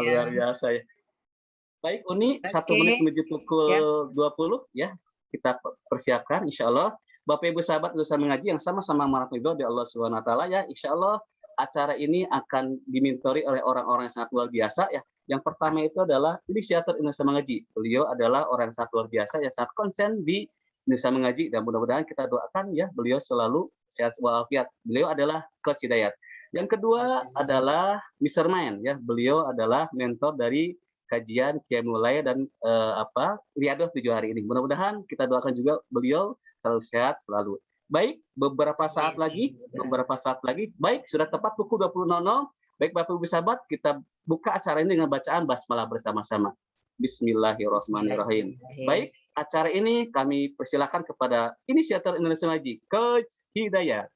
Luar Iya. biasa ya. Baik, Uni, 1 menit Oke, menuju pukul siap. 20 ya. Kita persiapkan insyaallah. Bapak Ibu sahabat Nusa Mengaji yang sama-sama meridhoi Allah Subhanahu wa taala ya, insyaallah acara ini akan dimentori oleh orang-orang yang sangat luar biasa ya. Yang pertama itu adalah inisiator Indonesia Mengaji. Beliau adalah orang yang sangat luar biasa yang sangat konsen di Indonesia Mengaji dan mudah-mudahan kita doakan ya beliau selalu sehat walafiat. Beliau adalah Coach Hidayat. Yang kedua Masya Allah. adalah Mr. Main ya. Beliau adalah mentor dari kajian Qiyamul Lail dan Riyadhah 7 hari ini. Mudah-mudahan kita doakan juga beliau selalu sehat selalu. Baik, beberapa saat lagi, baik sudah tepat pukul 20.00. Baik Bapak Ibu sahabat, kita buka acara ini dengan bacaan basmalah bersama-sama. Bismillahirrahmanirrahim. Baik, acara ini kami persilakan kepada inisiator Indonesia Mengaji, Coach Hidayat.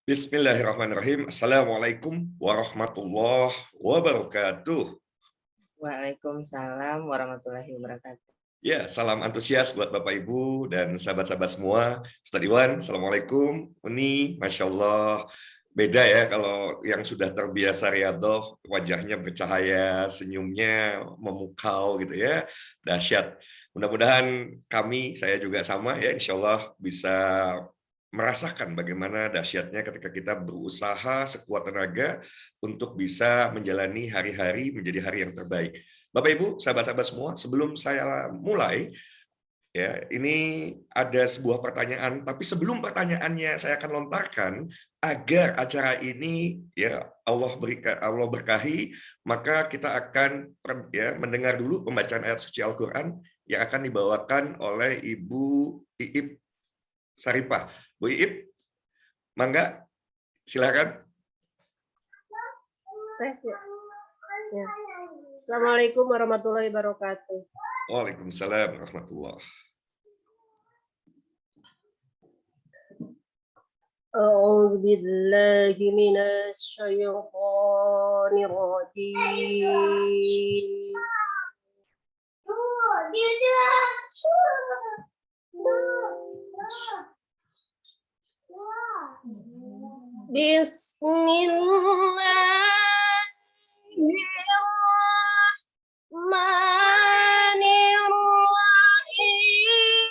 Bismillahirrahmanirrahim. Assalamualaikum warahmatullahi wabarakatuh. Waalaikumsalam warahmatullahi wabarakatuh. Ya, salam antusias buat Bapak Ibu dan sahabat-sahabat semua. Ustadz Iwan, Assalamualaikum. Uni, Masya Allah. Beda ya kalau yang sudah terbiasa Riyadhah, wajahnya bercahaya, senyumnya memukau gitu ya. Dahsyat. Mudah-mudahan saya juga sama ya, insya Allah bisa merasakan bagaimana dahsyatnya ketika kita berusaha sekuat tenaga untuk bisa menjalani hari-hari menjadi hari yang terbaik. Bapak Ibu, sahabat-sahabat semua, sebelum saya mulai, ya, ini ada sebuah pertanyaan, tapi sebelum pertanyaannya saya akan lontarkan agar acara ini ya Allah berkahi, maka kita akan mendengar dulu pembacaan ayat suci Al-Qur'an yang akan dibawakan oleh Ibu Iip Saripah. Bu Iip, mangga, silakan. Ya. Assalamualaikum warahmatullahi wabarakatuh. Waalaikumsalam warahmatullahi. A'udzu billahi minasy syaithanir rajim. Bismillahirrahmanirrahim.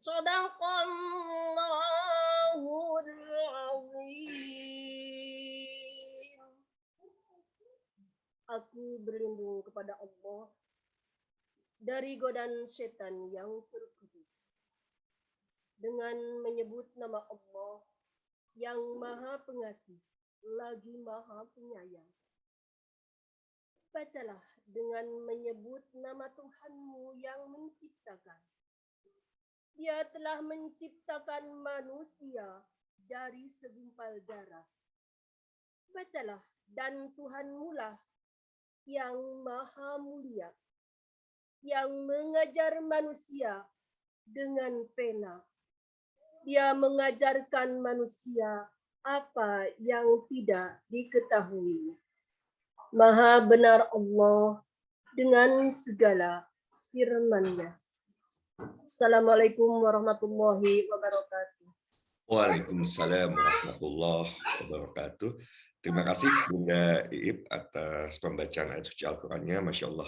Shadaqallahul azim. Aku berlindung kepada Allah dari godaan setan yang terkutuk dengan menyebut nama Allah yang Maha Pengasih lagi Maha Penyayang. Bacalah dengan menyebut nama Tuhanmu yang menciptakan. Dia telah menciptakan manusia dari segumpal darah. Bacalah, dan Tuhanmu lah yang Maha Mulia, yang mengajar manusia dengan pena. Dia mengajarkan manusia apa yang tidak diketahui. Maha benar Allah dengan segala firman-Nya. Assalamualaikum warahmatullahi wabarakatuh. Waalaikumsalam warahmatullahi wabarakatuh. Terima kasih Bunda Iip atas pembacaan ayat suci Al-Qur'annya, Masya Allah.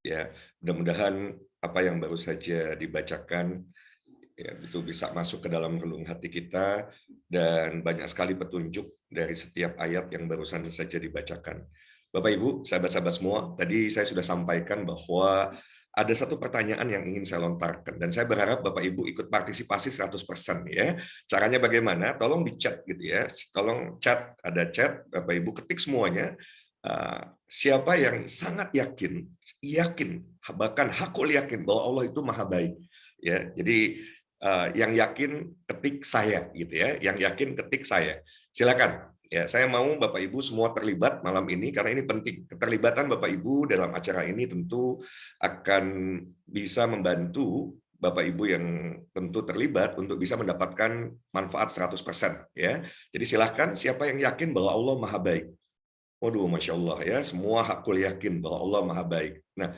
Ya, mudah-mudahan apa yang baru saja dibacakan ya, itu bisa masuk ke dalam relung hati kita, dan banyak sekali petunjuk dari setiap ayat yang barusan saja dibacakan. Bapak Ibu, sahabat-sahabat semua, tadi saya sudah sampaikan bahwa ada satu pertanyaan yang ingin saya lontarkan, dan saya berharap Bapak Ibu ikut partisipasi 100% ya. Caranya bagaimana? Tolong di chat gitu ya. Tolong chat, ada chat, Bapak Ibu ketik semuanya. Siapa yang sangat yakin, bahkan hakul yakin bahwa Allah itu maha baik. Ya, jadi yang yakin ketik saya gitu ya. Yang yakin ketik saya. Silakan. Ya, saya mau Bapak Ibu semua terlibat malam ini karena ini penting. Keterlibatan Bapak Ibu dalam acara ini tentu akan bisa membantu Bapak Ibu yang tentu terlibat untuk bisa mendapatkan manfaat 100% ya. Jadi silahkan siapa yang yakin bahwa Allah maha baik. Waduh, Masya Allah ya, semua hakul yakin bahwa Allah maha baik. Nah,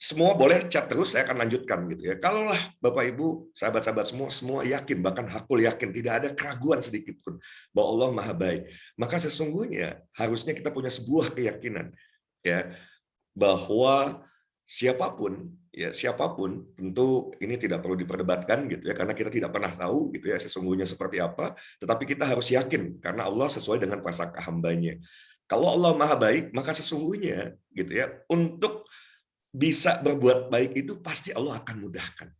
semua boleh chat terus, saya akan lanjutkan gitu ya. Kalaulah Bapak Ibu, sahabat-sahabat semua yakin, bahkan hakul yakin, tidak ada keraguan sedikit pun bahwa Allah maha baik, maka sesungguhnya harusnya kita punya sebuah keyakinan ya, bahwa siapapun tentu ini tidak perlu diperdebatkan gitu ya, karena kita tidak pernah tahu gitu ya sesungguhnya seperti apa, tetapi kita harus yakin karena Allah sesuai dengan prasangka hambanya. Kalau Allah maha baik, maka sesungguhnya gitu ya, untuk bisa berbuat baik itu pasti Allah akan mudahkan.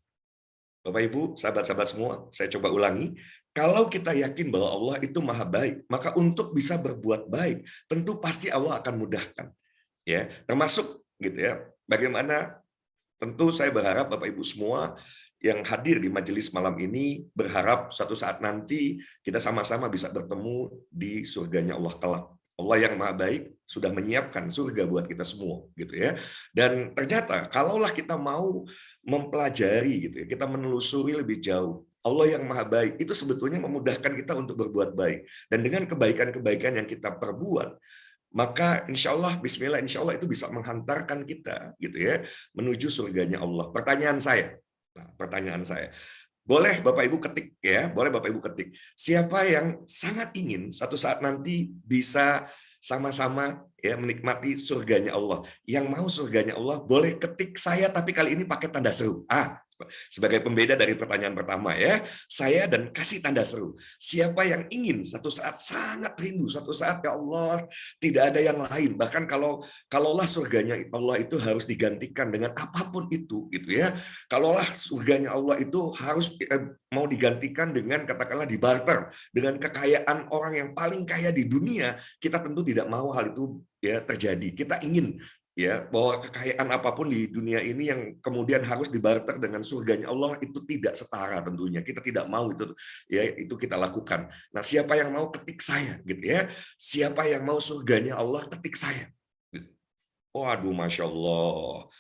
Bapak Ibu, sahabat-sahabat semua, saya coba ulangi. Kalau kita yakin bahwa Allah itu maha baik, maka untuk bisa berbuat baik, tentu pasti Allah akan mudahkan. Ya, termasuk gitu ya. Bagaimana? Tentu saya berharap Bapak Ibu semua yang hadir di majelis malam ini berharap suatu saat nanti kita sama-sama bisa bertemu di surganya Allah kelak. Allah yang maha baik sudah menyiapkan surga buat kita semua gitu ya. Dan ternyata kalaulah kita mau mempelajari gitu ya, kita menelusuri lebih jauh, Allah yang maha baik itu sebetulnya memudahkan kita untuk berbuat baik. Dan dengan kebaikan-kebaikan yang kita perbuat, maka insya Allah, bismillah, insya Allah itu bisa menghantarkan kita gitu ya menuju surganya Allah. Pertanyaan saya, boleh Bapak Ibu ketik ya, boleh Bapak Ibu ketik. Siapa yang sangat ingin satu saat nanti bisa sama-sama ya menikmati surganya Allah. Yang mau surganya Allah boleh ketik saya, tapi kali ini pakai tanda seru. Sebagai pembeda dari pertanyaan pertama ya, saya dan kasih tanda seru. Siapa yang ingin satu saat sangat rindu, satu saat ya Allah tidak ada yang lain. Bahkan kalaulah surganya Allah itu harus digantikan dengan apapun itu gitu ya. Kalaulah surganya Allah itu harus mau digantikan dengan katakanlah dibarter dengan kekayaan orang yang paling kaya di dunia, kita tentu tidak mau hal itu ya terjadi. Kita ingin ya bahwa kekayaan apapun di dunia ini yang kemudian harus dibarter dengan surganya Allah itu tidak setara tentunya. Kita tidak mau itu ya, itu kita lakukan. Nah, siapa yang mau ketik saya gitu ya. Siapa yang mau surganya Allah ketik saya. Waduh, Masya Allah.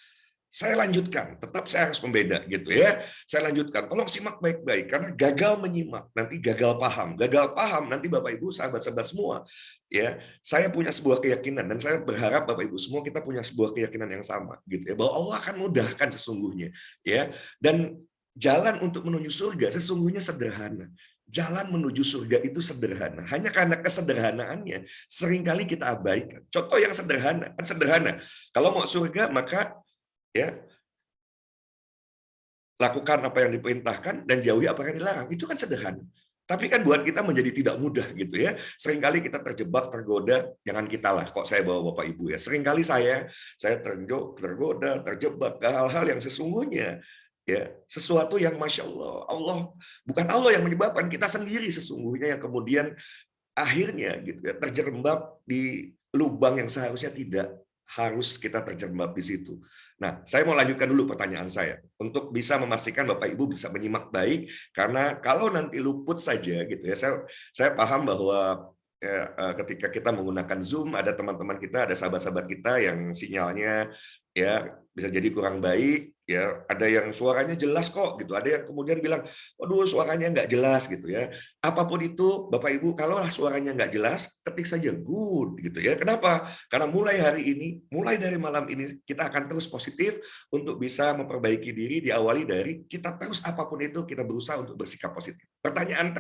Saya lanjutkan, tetap saya harus membeda gitu ya. Saya lanjutkan, tolong simak baik-baik karena gagal menyimak nanti gagal paham. Gagal paham nanti Bapak Ibu, sahabat-sahabat semua. Ya, saya punya sebuah keyakinan dan saya berharap Bapak Ibu semua kita punya sebuah keyakinan yang sama gitu ya, bahwa Allah akan mudahkan sesungguhnya ya. Dan jalan untuk menuju surga sesungguhnya sederhana. Jalan menuju surga itu sederhana. Hanya karena kesederhanaannya seringkali kita abaikan. Contoh yang sederhana, kan sederhana. Kalau mau surga maka ya lakukan apa yang diperintahkan dan jauhi apa yang dilarang. Itu kan sederhana. Tapi kan buat kita menjadi tidak mudah gitu ya. Seringkali kita terjebak, tergoda, jangan kita lah, kok saya bawa Bapak Ibu ya. Seringkali saya tergoda, terjebak ke hal-hal yang sesungguhnya ya sesuatu yang Masya Allah, bukan Allah yang menyebabkan, kita sendiri sesungguhnya yang kemudian akhirnya gitu ya terjerembab di lubang yang seharusnya tidak harus kita terjerembab di situ. Nah, saya mau lanjutkan dulu pertanyaan saya untuk bisa memastikan Bapak Ibu bisa menyimak baik, karena kalau nanti luput saja gitu ya, saya paham bahwa ketika kita menggunakan Zoom ada teman-teman kita, ada sahabat-sahabat kita yang sinyalnya ya bisa jadi kurang baik ya, ada yang suaranya jelas kok gitu, ada yang kemudian bilang waduh suaranya nggak jelas gitu ya. Apapun itu Bapak Ibu, kalaulah suaranya nggak jelas, ketik saja good gitu ya. Kenapa? Karena mulai hari ini, mulai dari malam ini kita akan terus positif untuk bisa memperbaiki diri, diawali dari kita terus apapun itu kita berusaha untuk bersikap positif. Pertanyaan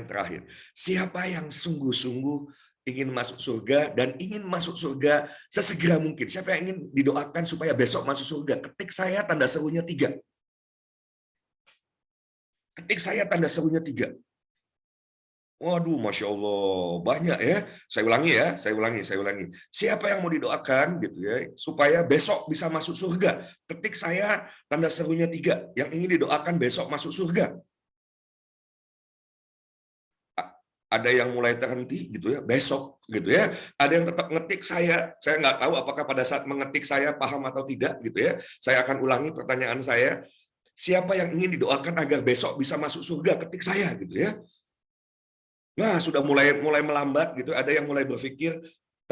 terakhir, siapa yang sungguh-sungguh ingin masuk surga dan ingin masuk surga sesegera mungkin? Siapa yang ingin didoakan supaya besok masuk surga? Ketik saya tanda serunya 3. Ketik saya tanda serunya 3. Waduh, Masya Allah, banyak ya. Saya ulangi. Siapa yang mau didoakan gitu ya, supaya besok bisa masuk surga? Ketik saya tanda serunya 3, yang ingin didoakan besok masuk surga. Ada yang mulai terhenti gitu ya, besok gitu ya. Ada yang tetap ngetik saya nggak tahu apakah pada saat mengetik saya paham atau tidak gitu ya. Saya akan ulangi pertanyaan saya. Siapa yang ingin didoakan agar besok bisa masuk surga? Ketik saya gitu ya. Nah, sudah mulai melambat gitu. Ada yang mulai berpikir,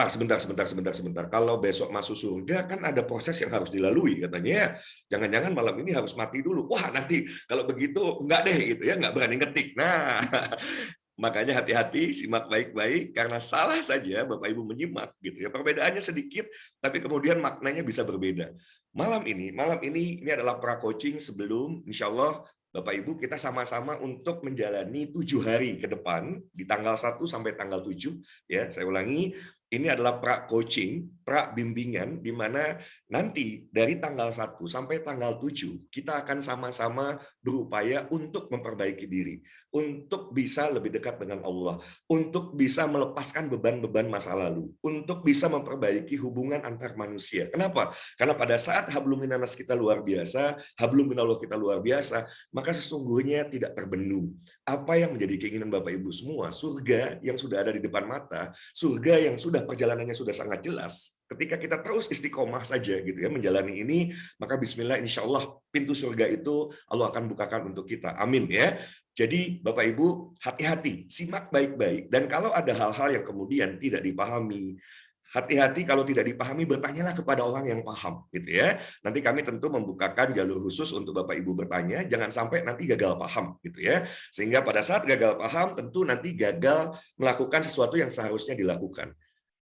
sebentar. Kalau besok masuk surga kan ada proses yang harus dilalui katanya ya. Jangan-jangan malam ini harus mati dulu. Wah, nanti kalau begitu enggak deh gitu ya, enggak berani ngetik. Nah, makanya hati-hati, simak baik-baik, karena salah saja Bapak Ibu menyimak gitu ya. Perbedaannya sedikit, tapi kemudian maknanya bisa berbeda. Malam ini ini adalah pra-coaching sebelum insya Allah Bapak Ibu kita sama-sama untuk menjalani 7 hari ke depan di tanggal 1 sampai tanggal 7 ya. Saya ulangi, ini adalah pra-coaching, pra-bimbingan di mana nanti dari tanggal 1 sampai tanggal 7 kita akan sama-sama berupaya untuk memperbaiki diri, untuk bisa lebih dekat dengan Allah, untuk bisa melepaskan beban-beban masa lalu, untuk bisa memperbaiki hubungan antar manusia. Kenapa? Karena pada saat hablum minanas kita luar biasa, hablum minallah kita luar biasa, maka sesungguhnya tidak terbendung. Apa yang menjadi keinginan Bapak Ibu semua, surga yang sudah ada di depan mata, surga yang sudah perjalanannya sudah sangat jelas. Ketika kita terus istiqomah saja gitu ya menjalani ini, maka bismillah insya Allah pintu surga itu Allah akan bukakan untuk kita. Amin ya. Jadi Bapak Ibu hati-hati, simak baik-baik, dan kalau ada hal-hal yang kemudian tidak dipahami, hati-hati kalau tidak dipahami, bertanyalah kepada orang yang paham gitu ya. Nanti kami tentu membukakan jalur khusus untuk Bapak Ibu bertanya, jangan sampai nanti gagal paham gitu ya. Sehingga pada saat gagal paham tentu nanti gagal melakukan sesuatu yang seharusnya dilakukan.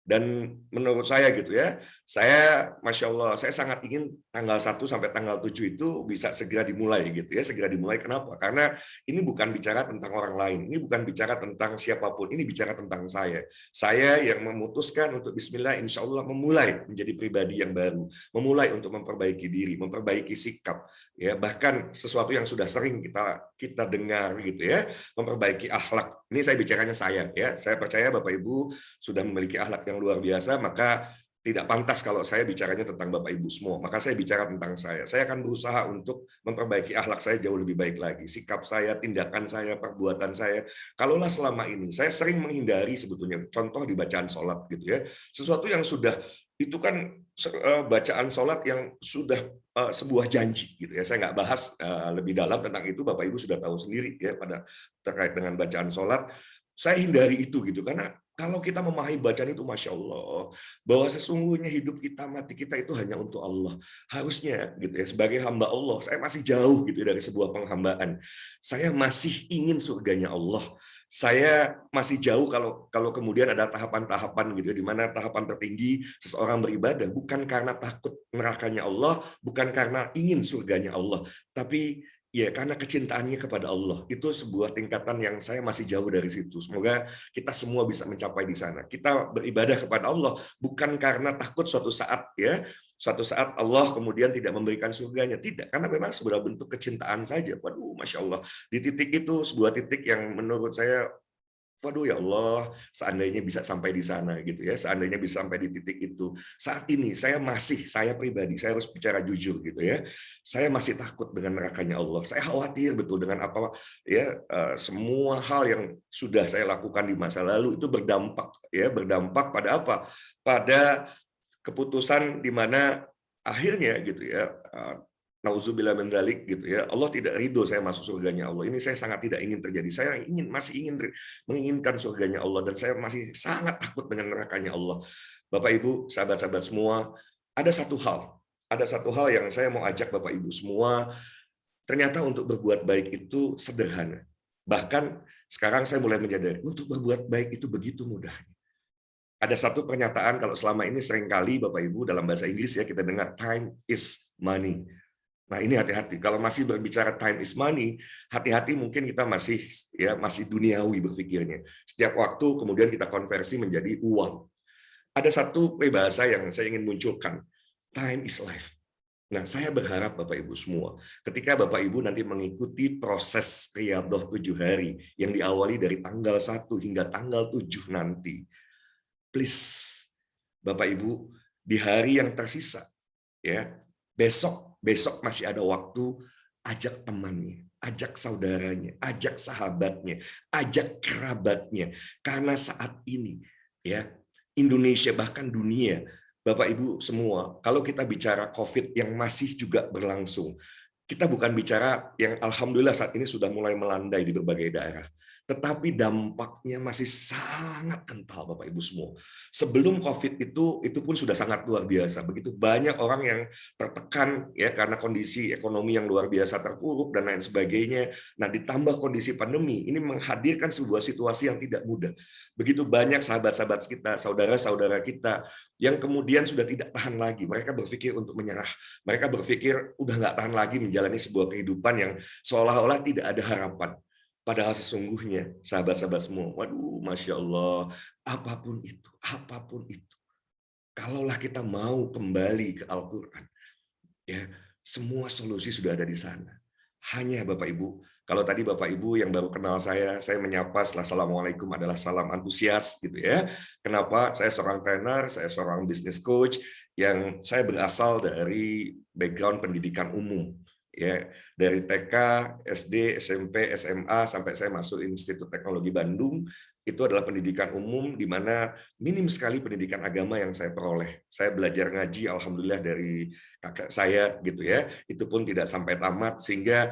Dan menurut saya gitu ya, saya Masya Allah, saya sangat ingin tanggal 1 sampai tanggal 7 itu bisa segera dimulai gitu ya, segera dimulai. Kenapa? Karena ini bukan bicara tentang orang lain, ini bukan bicara tentang siapapun, ini bicara tentang saya. Saya yang memutuskan untuk bismillah insya Allah memulai menjadi pribadi yang baru, memulai untuk memperbaiki diri, memperbaiki sikap, ya bahkan sesuatu yang sudah sering kita dengar gitu ya, memperbaiki akhlak. Ini saya bicaranya saya ya, saya percaya Bapak Ibu sudah memiliki akhlak yang luar biasa, maka tidak pantas kalau saya bicaranya tentang Bapak Ibu semua. Maka saya bicara tentang saya. Saya akan berusaha untuk memperbaiki akhlak saya jauh lebih baik lagi. Sikap saya, tindakan saya, perbuatan saya. Kalaulah selama ini saya sering menghindari sebetulnya, contoh di bacaan sholat gitu ya, sesuatu yang sudah itu kan bacaan sholat yang sudah sebuah janji gitu ya. Saya nggak bahas lebih dalam tentang itu, Bapak Ibu sudah tahu sendiri ya pada terkait dengan bacaan sholat. Saya hindari itu gitu karena kalau kita memahami bacaan itu, Masya Allah, bahwa sesungguhnya hidup kita, mati kita itu hanya untuk Allah. Harusnya gitu ya, sebagai hamba Allah, saya masih jauh gitu dari sebuah penghambaan. Saya masih ingin surganya Allah. Saya masih jauh kalau kemudian ada tahapan-tahapan gitu, di mana tahapan tertinggi seseorang beribadah bukan karena takut nerakanya Allah, bukan karena ingin surganya Allah, tapi ya karena kecintaannya kepada Allah. Itu sebuah tingkatan yang saya masih jauh dari situ. Semoga kita semua bisa mencapai di sana. Kita beribadah kepada Allah bukan karena takut suatu saat ya suatu saat Allah kemudian tidak memberikan surganya. Tidak, karena memang sebuah bentuk kecintaan saja. Waduh, Masya Allah. Di titik itu, sebuah titik yang menurut saya, waduh ya Allah, seandainya bisa sampai di sana gitu ya, seandainya bisa sampai di titik itu. Saat ini saya pribadi, saya harus bicara jujur gitu ya. Saya masih takut dengan nerakanya Allah. Saya khawatir betul dengan apa ya, semua hal yang sudah saya lakukan di masa lalu itu berdampak pada apa? Pada keputusan di mana akhirnya gitu ya, nauzubillah min dzalik gitu ya, Allah tidak ridho saya masuk surganya Allah. Ini saya sangat tidak ingin terjadi. Saya masih menginginkan surganya Allah, dan saya masih sangat takut dengan nerakanya Allah. Bapak Ibu, sahabat-sahabat semua, ada satu hal yang saya mau ajak Bapak Ibu semua. Ternyata untuk berbuat baik itu sederhana. Bahkan sekarang saya mulai menyadari untuk berbuat baik itu begitu mudahnya. Ada satu pernyataan, kalau selama ini seringkali Bapak Ibu dalam bahasa Inggris ya kita dengar time is money. Nah, ini hati-hati. Kalau masih berbicara time is money, hati-hati, mungkin kita masih duniawi berpikirnya. Setiap waktu kemudian kita konversi menjadi uang. Ada satu peribahasa yang saya ingin munculkan. Time is life. Nah, saya berharap Bapak Ibu semua, ketika Bapak Ibu nanti mengikuti proses Riyadhah 7 hari yang diawali dari tanggal 1 hingga tanggal 7 nanti, please, Bapak Ibu, di hari yang tersisa, ya, besok masih ada waktu, ajak temannya, ajak saudaranya, ajak sahabatnya, ajak kerabatnya, karena saat ini, ya, Indonesia bahkan dunia, Bapak Ibu semua, kalau kita bicara COVID yang masih juga berlangsung, kita bukan bicara yang alhamdulillah saat ini sudah mulai melandai di berbagai daerah. Tetapi dampaknya masih sangat kental Bapak Ibu semua. Sebelum COVID itu pun sudah sangat luar biasa. Begitu banyak orang yang tertekan ya karena kondisi ekonomi yang luar biasa terpuruk dan lain sebagainya. Nah, ditambah kondisi pandemi, ini menghadirkan sebuah situasi yang tidak mudah. Begitu banyak sahabat-sahabat kita, saudara-saudara kita yang kemudian sudah tidak tahan lagi. Mereka berpikir untuk menyerah. Mereka berpikir udah nggak tahan lagi menjalani sebuah kehidupan yang seolah-olah tidak ada harapan. Padahal sesungguhnya, sahabat-sahabat semua, waduh, Masya Allah, apapun itu, kalaulah kita mau kembali ke Al-Quran, ya, semua solusi sudah ada di sana. Hanya Bapak Ibu, kalau tadi Bapak Ibu yang baru kenal saya menyapa setelah Assalamualaikum adalah salam antusias, gitu ya. Kenapa? Saya seorang trainer, saya seorang business coach, yang saya berasal dari background pendidikan umum. Ya, dari TK, SD, SMP, SMA sampai saya masuk Institut Teknologi Bandung, itu adalah pendidikan umum di mana minim sekali pendidikan agama yang saya peroleh. Saya belajar ngaji alhamdulillah dari kakak saya gitu ya. Itu pun tidak sampai tamat, sehingga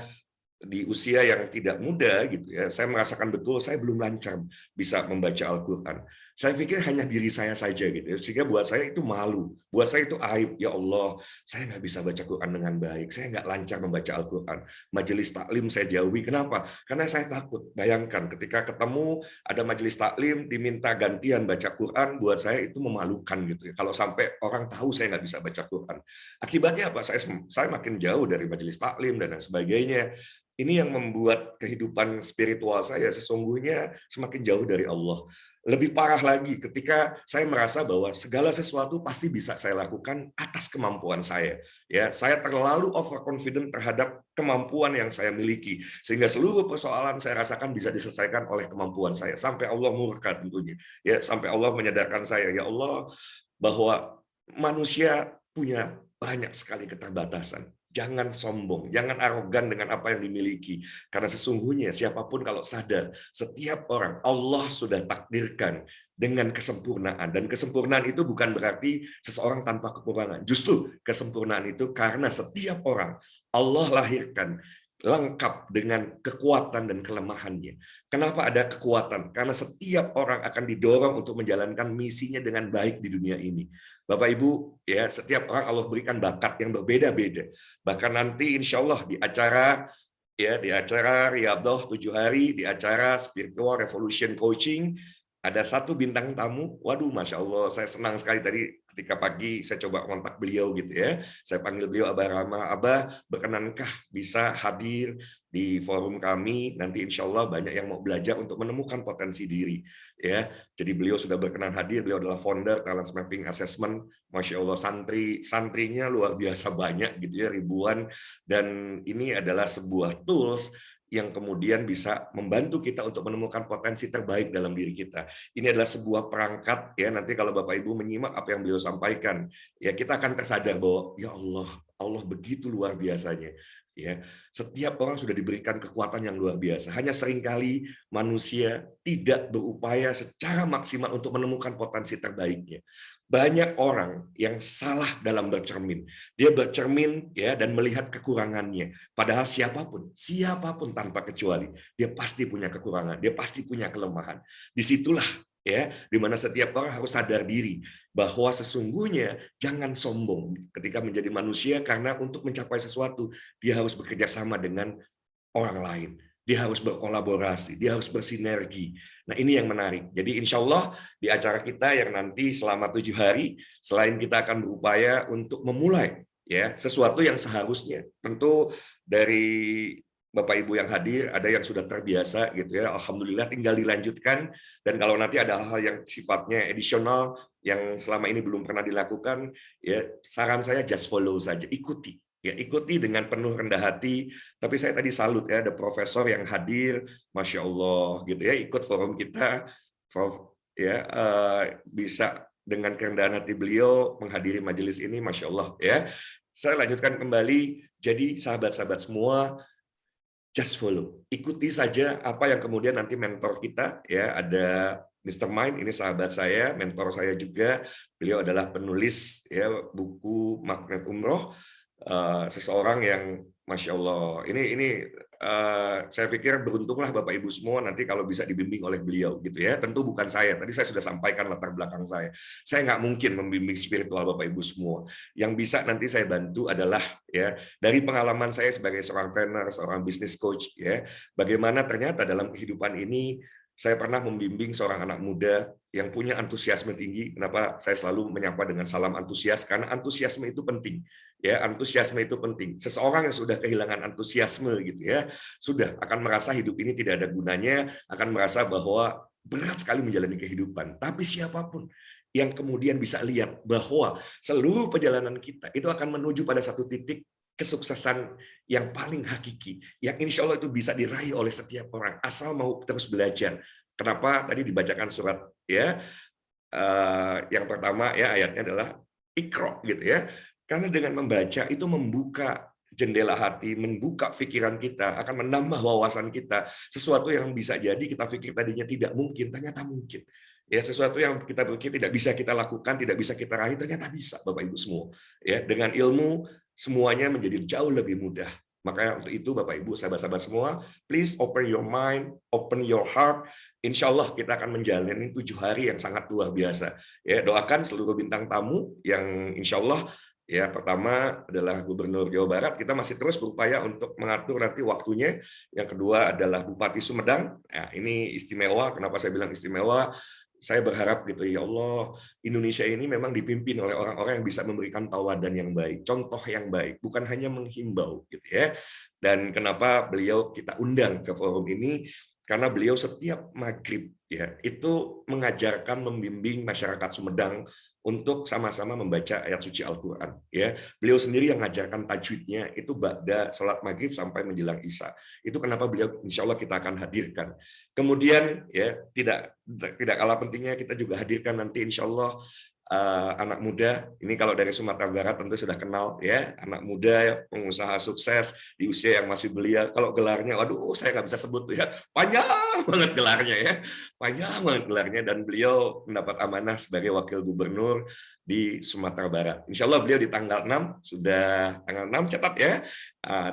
di usia yang tidak muda gitu ya, saya merasakan betul saya belum lancar bisa membaca Al-Quran. Saya pikir hanya diri saya saja gitu ya, sehingga buat saya itu malu, buat saya itu aib. Ya Allah, saya nggak bisa baca Quran dengan baik, saya nggak lancar membaca Al-Quran. Majelis taklim saya jauhi. Kenapa? Karena saya takut. Bayangkan ketika ketemu ada majelis taklim diminta gantian baca Quran, buat saya itu memalukan gitu ya. Kalau sampai orang tahu saya nggak bisa baca Quran, akibatnya apa? Saya makin jauh dari majelis taklim dan lain sebagainya. Ini yang membuat kehidupan spiritual saya sesungguhnya semakin jauh dari Allah. Lebih parah lagi ketika saya merasa bahwa segala sesuatu pasti bisa saya lakukan atas kemampuan saya. Ya, saya terlalu overconfident terhadap kemampuan yang saya miliki, sehingga seluruh persoalan saya rasakan bisa diselesaikan oleh kemampuan saya, sampai Allah murka tentunya. Ya, sampai Allah menyadarkan saya, ya Allah, bahwa manusia punya banyak sekali keterbatasan. Jangan sombong, jangan arogan dengan apa yang dimiliki. Karena sesungguhnya siapapun kalau sadar, setiap orang Allah sudah takdirkan dengan kesempurnaan. Dan kesempurnaan itu bukan berarti seseorang tanpa kekurangan. Justru kesempurnaan itu karena setiap orang Allah lahirkan lengkap dengan kekuatan dan kelemahannya. Kenapa ada kekuatan? Karena setiap orang akan didorong untuk menjalankan misinya dengan baik di dunia ini. Bapak Ibu, ya, setiap orang Allah berikan bakat yang berbeda-beda. Bahkan nanti insya Allah di acara Riyadhah 7 hari, di acara Spiritual Revolution Coaching, ada satu bintang tamu, waduh Masya Allah, saya senang sekali tadi ketika pagi saya coba kontak beliau gitu ya, saya panggil beliau Abah Rama, Abah berkenankah bisa hadir di forum kami, nanti insya Allah banyak yang mau belajar untuk menemukan potensi diri. Ya, jadi beliau sudah berkenan hadir, beliau adalah founder Talent Mapping Assessment, Masya Allah santrinya luar biasa banyak gitu ya, ribuan, dan ini adalah sebuah tools yang kemudian bisa membantu kita untuk menemukan potensi terbaik dalam diri kita. Ini adalah sebuah perangkat ya, nanti kalau Bapak Ibu menyimak apa yang beliau sampaikan, ya kita akan tersadar bahwa ya Allah begitu luar biasanya. Ya, setiap orang sudah diberikan kekuatan yang luar biasa. Hanya seringkali manusia tidak berupaya secara maksimal untuk menemukan potensi terbaiknya. Banyak orang yang salah dalam bercermin. Dia bercermin ya dan melihat kekurangannya. Padahal siapapun tanpa kecuali, dia pasti punya kekurangan, dia pasti punya kelemahan. Disitulah ya, di mana setiap orang harus sadar diri bahwa sesungguhnya jangan sombong ketika menjadi manusia, karena untuk mencapai sesuatu dia harus bekerja sama dengan orang lain. Dia harus berkolaborasi, dia harus bersinergi. Nah ini yang menarik. Jadi insya Allah di acara kita yang nanti selama 7 hari, selain kita akan berupaya untuk memulai ya sesuatu yang seharusnya, tentu dari Bapak Ibu yang hadir, ada yang sudah terbiasa gitu ya, alhamdulillah tinggal dilanjutkan. Dan kalau nanti ada hal-hal yang sifatnya additional yang selama ini belum pernah dilakukan, ya saran saya just follow saja, ikuti. Ya, ikuti dengan penuh rendah hati. Tapi saya tadi salut ya, ada profesor yang hadir, Masya Allah gitu ya, ikut forum kita, ya bisa dengan kerendahan hati beliau menghadiri majelis ini, Masya Allah ya. Saya lanjutkan kembali, jadi sahabat-sahabat semua, just follow, ikuti saja apa yang kemudian nanti mentor kita ya, ada Mr. Mind, ini sahabat saya, mentor saya juga, beliau adalah penulis ya buku Magnet Umroh. Seseorang yang Masya Allah, ini saya pikir beruntunglah Bapak Ibu semua nanti kalau bisa dibimbing oleh beliau gitu ya. Tentu bukan saya, tadi saya sudah sampaikan latar belakang saya nggak mungkin membimbing spiritual Bapak Ibu semua. Yang bisa nanti saya bantu adalah ya dari pengalaman saya sebagai seorang trainer, seorang business coach ya, bagaimana ternyata dalam kehidupan ini saya pernah membimbing seorang anak muda yang punya antusiasme tinggi. Kenapa saya selalu menyapa dengan salam antusias? Karena antusiasme itu penting. Ya, antusiasme itu penting. Seseorang yang sudah kehilangan antusiasme gitu ya, sudah akan merasa hidup ini tidak ada gunanya, akan merasa bahwa berat sekali menjalani kehidupan. Tapi siapapun yang kemudian bisa lihat bahwa seluruh perjalanan kita itu akan menuju pada satu titik kesuksesan yang paling hakiki, yang insya Allah itu bisa diraih oleh setiap orang, asal mau terus belajar. Kenapa tadi dibacakan surat ya, yang pertama ya ayatnya adalah Iqra gitu ya. Karena dengan membaca itu membuka jendela hati, membuka pikiran kita, akan menambah wawasan kita. Sesuatu yang bisa jadi kita pikir tadinya tidak mungkin, ternyata mungkin. Ya, sesuatu yang kita pikir tidak bisa kita lakukan, tidak bisa kita raih, ternyata bisa, Bapak Ibu semua. Ya, dengan ilmu semuanya menjadi jauh lebih mudah. Makanya untuk itu Bapak Ibu, sahabat-sahabat semua, please open your mind, open your heart. Insya Allah kita akan menjalani 7 hari yang sangat luar biasa. Ya, doakan seluruh bintang tamu yang insya Allah ya, pertama adalah Gubernur Jawa Barat, kita masih terus berupaya untuk mengatur nanti waktunya. Yang kedua adalah Bupati Sumedang. Nah, ini istimewa. Kenapa saya bilang istimewa? Saya berharap gitu ya Allah, Indonesia ini memang dipimpin oleh orang-orang yang bisa memberikan tauladan yang baik, contoh yang baik, bukan hanya menghimbau gitu ya. Dan kenapa beliau kita undang ke forum ini? Karena beliau setiap maghrib ya itu mengajarkan, membimbing masyarakat Sumedang untuk sama-sama membaca ayat suci Al-Quran. Ya, beliau sendiri yang mengajarkan tajwidnya itu ba'da sholat maghrib sampai menjelang isya. Itu kenapa beliau insya Allah kita akan hadirkan. Kemudian ya tidak kalah pentingnya kita juga hadirkan nanti insya Allah anak muda. Ini kalau dari Sumatera Barat tentu sudah kenal ya, anak muda pengusaha sukses di usia yang masih belia. Kalau gelarnya, waduh saya nggak bisa sebut ya, panjang banget gelarnya ya, panjang banget gelarnya, dan beliau mendapat amanah sebagai wakil gubernur di Sumatera Barat. Insya Allah beliau di tanggal 6 sudah, tanggal 6 catat ya,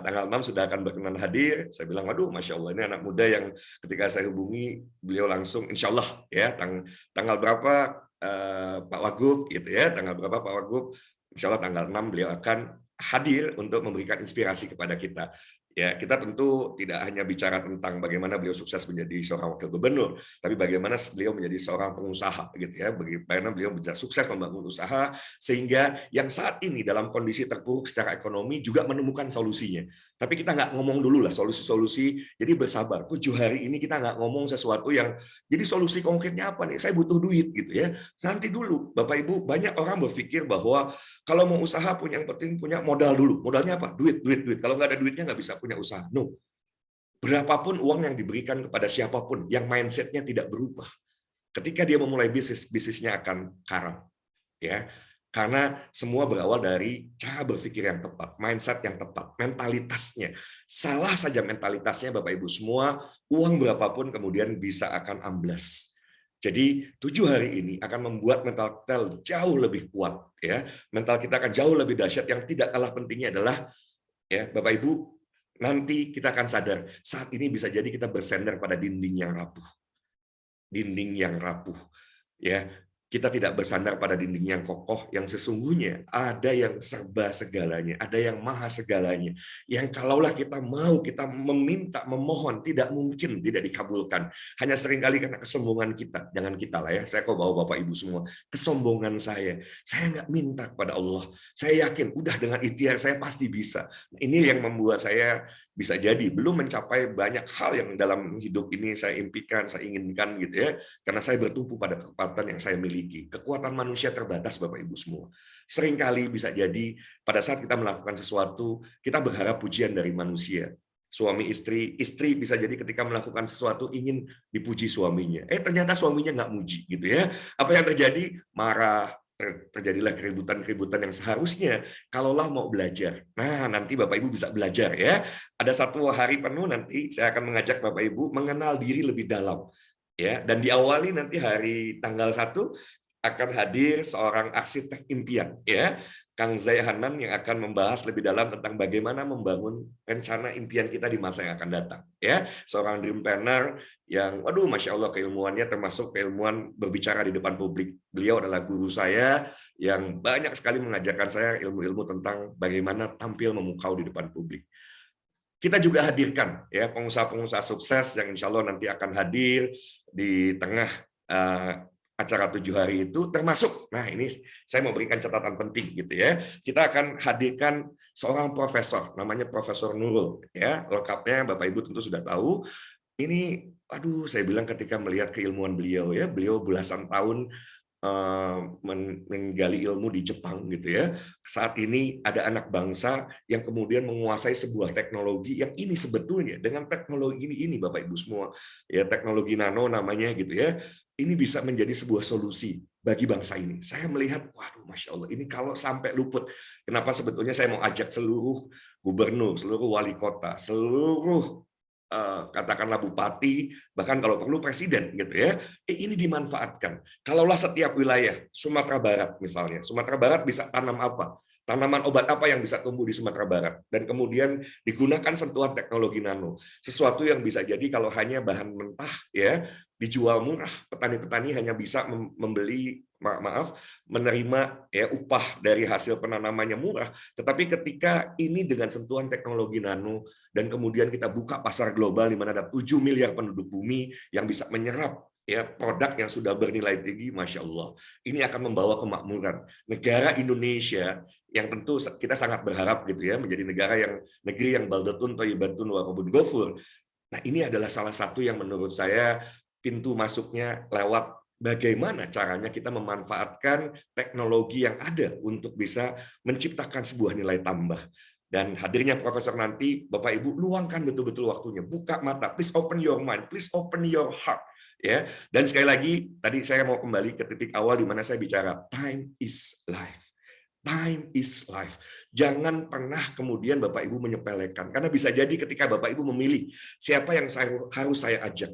tanggal 6 sudah akan berkenan hadir. Saya bilang, waduh Masya Allah ini anak muda yang ketika saya hubungi beliau langsung insya Allah ya, tanggal berapa Pak Wagub gitu ya, tanggal berapa Pak Wagub, insya Allah tanggal 6 beliau akan hadir untuk memberikan inspirasi kepada kita. Ya, kita tentu tidak hanya bicara tentang bagaimana beliau sukses menjadi seorang wakil gubernur, tapi bagaimana beliau menjadi seorang pengusaha, gitu ya. Bagaimana beliau bisa sukses membangun usaha sehingga yang saat ini dalam kondisi terpuruk secara ekonomi juga menemukan solusinya. Tapi kita nggak ngomong dulu lah solusi-solusi. Jadi bersabar. 7 hari ini kita nggak ngomong sesuatu yang jadi solusi konkretnya apa nih? Saya butuh duit, gitu ya. Nanti dulu, Bapak Ibu, banyak orang berpikir bahwa kalau mau usaha yang penting punya modal dulu. Modalnya apa? Duit, duit, duit. Kalau nggak ada duitnya nggak bisa punya usaha. No. Berapapun uang yang diberikan kepada siapapun, yang mindset-nya tidak berubah. Ketika dia memulai bisnis, bisnisnya akan karam. Ya. Karena semua berawal dari cara berpikir yang tepat, mindset yang tepat, mentalitasnya. Salah saja mentalitasnya, Bapak Ibu semua, uang berapapun kemudian bisa akan amblas. Jadi 7 hari ini akan membuat mental kita jauh lebih kuat, ya. Mental kita akan jauh lebih dahsyat. Yang tidak kalah pentingnya adalah, ya Bapak Ibu, nanti kita akan sadar saat ini bisa jadi kita bersandar pada dinding yang rapuh, ya. Kita tidak bersandar pada dinding yang kokoh, yang sesungguhnya ada yang serba segalanya, ada yang maha segalanya. Yang kalaulah kita mau, kita meminta, memohon, tidak mungkin tidak dikabulkan. Hanya seringkali karena kesombongan kita. Jangan kita lah ya, saya kok bawa Bapak Ibu semua. Kesombongan saya nggak minta kepada Allah. Saya yakin, udah dengan ikhtiar saya pasti bisa. Ini yang membuat saya bisa jadi belum mencapai banyak hal yang dalam hidup ini saya impikan, saya inginkan gitu ya. Karena saya bertumpu pada kekuatan yang saya miliki. Kekuatan manusia terbatas, Bapak Ibu semua. Seringkali bisa jadi pada saat kita melakukan sesuatu, kita berharap pujian dari manusia. Suami istri bisa jadi ketika melakukan sesuatu ingin dipuji suaminya. Ternyata suaminya nggak muji gitu ya. Apa yang terjadi? Marah, terjadilah keributan-keributan yang seharusnya kalaulah mau belajar. Nah, nanti Bapak Ibu bisa belajar ya. Ada 1 hari penuh nanti saya akan mengajak Bapak Ibu mengenal diri lebih dalam. Ya, dan diawali nanti hari tanggal 1 akan hadir seorang arsitek impian ya. Kang Zai Hanan yang akan membahas lebih dalam tentang bagaimana membangun rencana impian kita di masa yang akan datang. Ya, seorang dream planner yang, waduh, masya Allah keilmuannya termasuk keilmuan berbicara di depan publik. Beliau adalah guru saya yang banyak sekali mengajarkan saya ilmu-ilmu tentang bagaimana tampil memukau di depan publik. Kita juga hadirkan ya pengusaha-pengusaha sukses yang insya Allah nanti akan hadir di tengah acara 7 hari itu, termasuk, nah ini saya mau berikan catatan penting gitu ya. Kita akan hadirkan seorang profesor, namanya Profesor Nurul ya. Lengkapnya Bapak Ibu tentu sudah tahu. Ini, aduh, saya bilang ketika melihat keilmuan beliau ya, beliau belasan tahun menggali ilmu di Jepang gitu ya. Saat ini ada anak bangsa yang kemudian menguasai sebuah teknologi yang ini sebetulnya dengan teknologi ini Bapak Ibu semua ya, teknologi nano namanya gitu ya. Ini bisa menjadi sebuah solusi bagi bangsa ini. Saya melihat, waduh, masya Allah, ini kalau sampai luput, kenapa sebetulnya saya mau ajak seluruh gubernur, seluruh wali kota, seluruh katakanlah bupati, bahkan kalau perlu presiden gitu ya, ini dimanfaatkan. Kalaulah setiap wilayah, Sumatera Barat misalnya, Sumatera Barat bisa tanam apa? Tanaman obat apa yang bisa tumbuh di Sumatera Barat? Dan kemudian digunakan sentuhan teknologi nano. Sesuatu yang bisa jadi kalau hanya bahan mentah ya dijual murah, petani-petani hanya bisa membeli, menerima ya upah dari hasil penanamannya murah. Tetapi ketika ini dengan sentuhan teknologi nano dan kemudian kita buka pasar global di mana ada 7 miliar penduduk bumi yang bisa menyerap ya produk yang sudah bernilai tinggi, masya Allah, ini akan membawa kemakmuran. Negara Indonesia yang tentu kita sangat berharap gitu ya menjadi negeri yang baldatun thayyibatun wa rabbun ghafur. Nah, ini adalah salah satu yang menurut saya pintu masuknya lewat bagaimana caranya kita memanfaatkan teknologi yang ada untuk bisa menciptakan sebuah nilai tambah. Dan hadirnya profesor nanti, Bapak Ibu, luangkan betul-betul waktunya, buka mata, please open your mind, please open your heart. Ya, dan sekali lagi, tadi saya mau kembali ke titik awal di mana saya bicara, time is life. Time is life. Jangan pernah kemudian Bapak Ibu menyepelekan. Karena bisa jadi ketika Bapak Ibu memilih siapa yang harus saya ajak.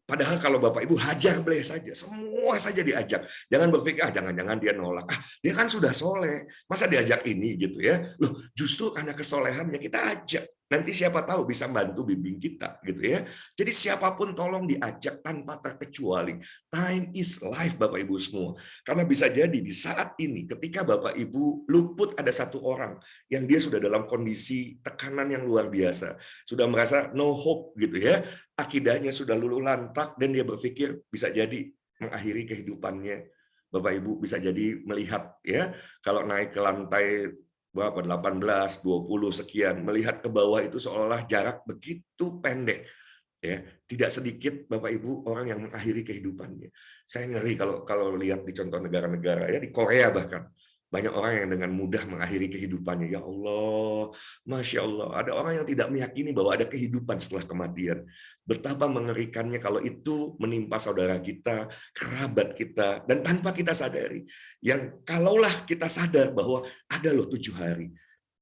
Padahal kalau Bapak Ibu hajar bleh saja, semua saja diajak. Jangan berpikir, jangan-jangan dia nolak. Dia kan sudah soleh, masa diajak ini gitu ya. Loh, justru karena kesolehannya kita ajak. Nanti siapa tahu bisa bantu bimbing kita gitu ya. Jadi siapapun tolong diajak tanpa terkecuali. Time is life Bapak Ibu semua. Karena bisa jadi di saat ini ketika Bapak Ibu luput ada satu orang yang dia sudah dalam kondisi tekanan yang luar biasa, sudah merasa no hope gitu ya. Akidahnya sudah luluh lantak dan dia berpikir bisa jadi mengakhiri kehidupannya. Bapak Ibu bisa jadi melihat ya, kalau naik ke lantai berapa 18, 20 sekian, melihat ke bawah itu seolah-olah jarak begitu pendek. Ya, tidak sedikit Bapak Ibu orang yang mengakhiri kehidupannya. Saya ngeri kalau lihat di contoh negara-negara ya, di Korea bahkan banyak orang yang dengan mudah mengakhiri kehidupannya. Ya Allah, Masya Allah, ada orang yang tidak meyakini bahwa ada kehidupan setelah kematian. Betapa mengerikannya kalau itu menimpa saudara kita, kerabat kita, dan tanpa kita sadari. Yang kalaulah kita sadar bahwa ada loh 7 hari,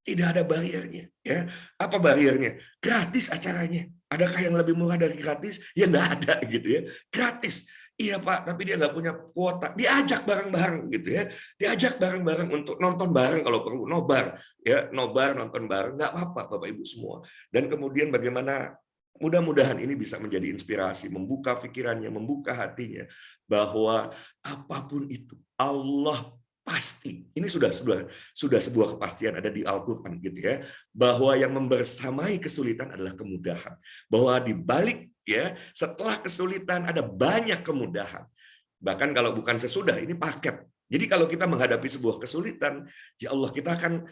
tidak ada bariernya. Ya, apa bariernya? Gratis acaranya. Adakah yang lebih murah dari gratis? Ya nggak ada gitu ya. Gratis. Iya Pak, tapi dia nggak punya kuota. Diajak bareng-bareng gitu ya. Diajak bareng-bareng untuk nonton bareng kalau perlu. Nobar. Ya, nobar, nonton bareng. Nggak apa-apa Bapak Ibu semua. Dan kemudian bagaimana mudah-mudahan ini bisa menjadi inspirasi, membuka pikirannya, membuka hatinya. Bahwa apapun itu, Allah pasti. Ini sudah sebuah kepastian ada di Al-Qur'an gitu ya, bahwa yang membersamai kesulitan adalah kemudahan. Bahwa di balik ya, setelah kesulitan ada banyak kemudahan. Bahkan kalau bukan sesudah, ini paket. Jadi kalau kita menghadapi sebuah kesulitan, ya Allah kita akan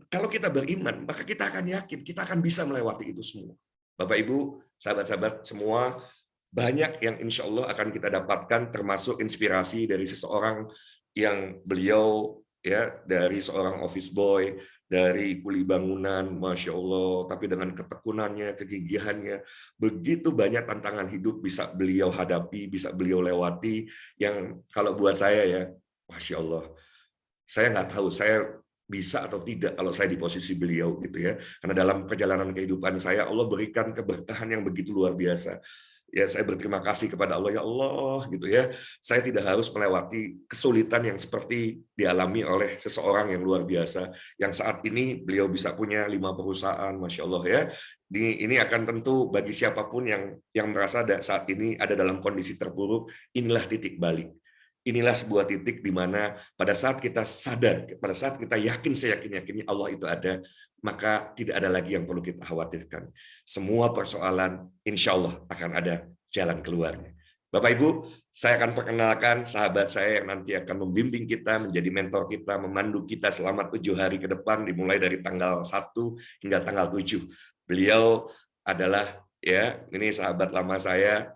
kalau kita beriman, maka kita akan yakin kita akan bisa melewati itu semua. Bapak Ibu, sahabat-sahabat semua, banyak yang insya Allah akan kita dapatkan termasuk inspirasi dari seseorang yang beliau ya dari seorang office boy, dari kuli bangunan, Masya Allah, tapi dengan ketekunannya, kegigihannya, begitu banyak tantangan hidup bisa beliau hadapi, bisa beliau lewati, yang kalau buat saya ya, Masya Allah, saya nggak tahu saya bisa atau tidak kalau saya di posisi beliau gitu ya, karena dalam perjalanan kehidupan saya Allah berikan keberkahan yang begitu luar biasa. Ya, saya berterima kasih kepada Allah, ya Allah gitu ya. Saya tidak harus melewati kesulitan yang seperti dialami oleh seseorang yang luar biasa, yang saat ini beliau bisa punya 5 perusahaan, Masya Allah ya. Ini akan tentu bagi siapapun yang merasa saat ini ada dalam kondisi terpuruk, inilah titik balik. Inilah sebuah titik di mana pada saat kita sadar, pada saat kita yakin seyakin-yakinnya Allah itu ada, maka tidak ada lagi yang perlu kita khawatirkan. Semua persoalan insya Allah akan ada jalan keluarnya. Bapak Ibu, saya akan perkenalkan sahabat saya yang nanti akan membimbing kita, menjadi mentor kita, memandu kita selama 7 hari ke depan, dimulai dari tanggal 1 hingga tanggal 7. Beliau adalah ini sahabat lama saya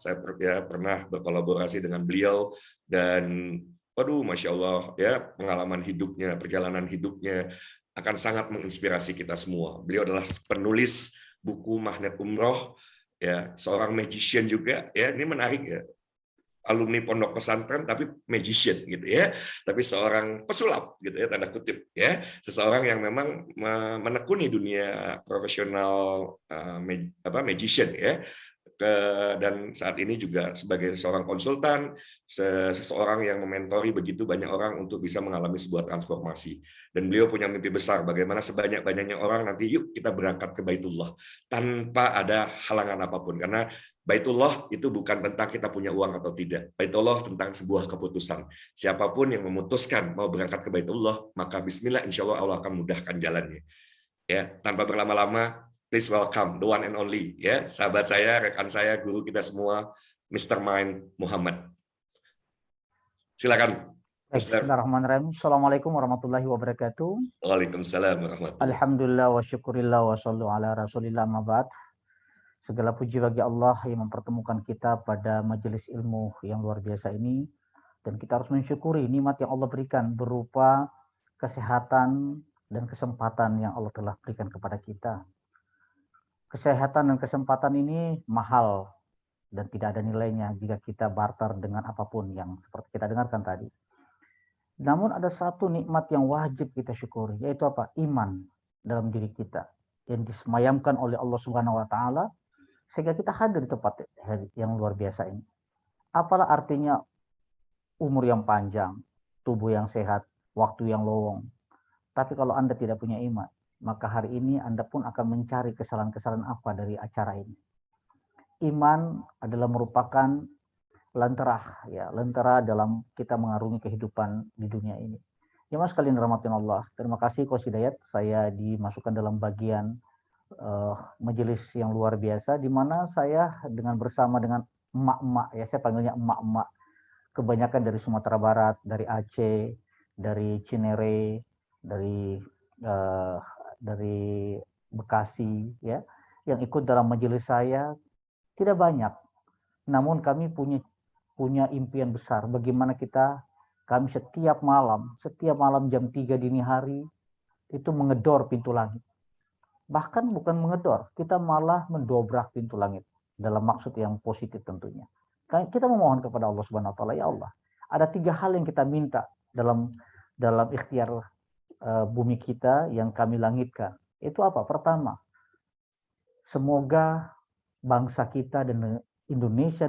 pernah berkolaborasi dengan beliau, dan waduh, Masya Allah ya, pengalaman hidupnya, perjalanan hidupnya akan sangat menginspirasi kita semua. Beliau adalah penulis buku Magnet Umroh, ya, seorang magician juga. Ya, ini menarik ya. Alumni pondok pesantren tapi magician gitu ya. Tapi seorang pesulap gitu ya, tanda kutip ya. Seseorang yang memang menekuni dunia profesional magician ya. Dan saat ini juga sebagai seorang konsultan, seseorang yang mementori begitu banyak orang untuk bisa mengalami sebuah transformasi. Dan beliau punya mimpi besar, bagaimana sebanyak-banyaknya orang nanti yuk kita berangkat ke Baitullah tanpa ada halangan apapun. Karena Baitullah itu bukan tentang kita punya uang atau tidak. Baitullah tentang sebuah keputusan. Siapapun yang memutuskan mau berangkat ke Baitullah, maka bismillah, insya Allah akan mudahkan jalannya. Ya, tanpa berlama-lama, please welcome the one and only ya, sahabat saya, rekan saya, guru kita semua, Mr. Mind Muhammad. Silakan. Bismillahirrahmanirrahim. Assalamualaikum warahmatullahi wabarakatuh. Waalaikumsalam warahmatullahi wabarakatuh. Alhamdulillah wa syukurillah wa sallu ala rasulillah mabad. Segala puji bagi Allah yang mempertemukan kita pada majelis ilmu yang luar biasa ini, dan kita harus mensyukuri nikmat yang Allah berikan berupa kesehatan dan kesempatan yang Allah telah berikan kepada kita. Kesehatan dan kesempatan ini mahal dan tidak ada nilainya jika kita barter dengan apapun yang seperti kita dengarkan tadi. Namun ada satu nikmat yang wajib kita syukuri, yaitu apa? Iman dalam diri kita yang disemayamkan oleh Allah Subhanahu wa taala sehingga kita hadir di tempat yang luar biasa ini. Apalah artinya umur yang panjang, tubuh yang sehat, waktu yang lowong, tapi kalau Anda tidak punya iman, maka hari ini Anda pun akan mencari kesalahan-kesalahan apa dari acara ini. Iman adalah merupakan lentera, ya, lentera dalam kita mengarungi kehidupan di dunia ini. Jemaah sekalian rahmatin Allah, terima kasih Coach Hidayat, saya dimasukkan dalam bagian majelis yang luar biasa, di mana saya bersama dengan emak-emak, ya saya panggilnya emak-emak, kebanyakan dari Sumatera Barat, dari Aceh, dari Cinere, dari Bekasi, ya, yang ikut dalam majelis saya tidak banyak. Namun kami punya impian besar bagaimana kami setiap malam jam 3 dini hari itu mengedor pintu langit. Bahkan bukan mengedor, kita malah mendobrak pintu langit dalam maksud yang positif tentunya. Kita memohon kepada Allah Subhanahu wa taala, ya Allah, ada 3 hal yang kita minta dalam ikhtiar bumi kita yang kami langitkan. Itu apa? Pertama, semoga bangsa kita dan Indonesia,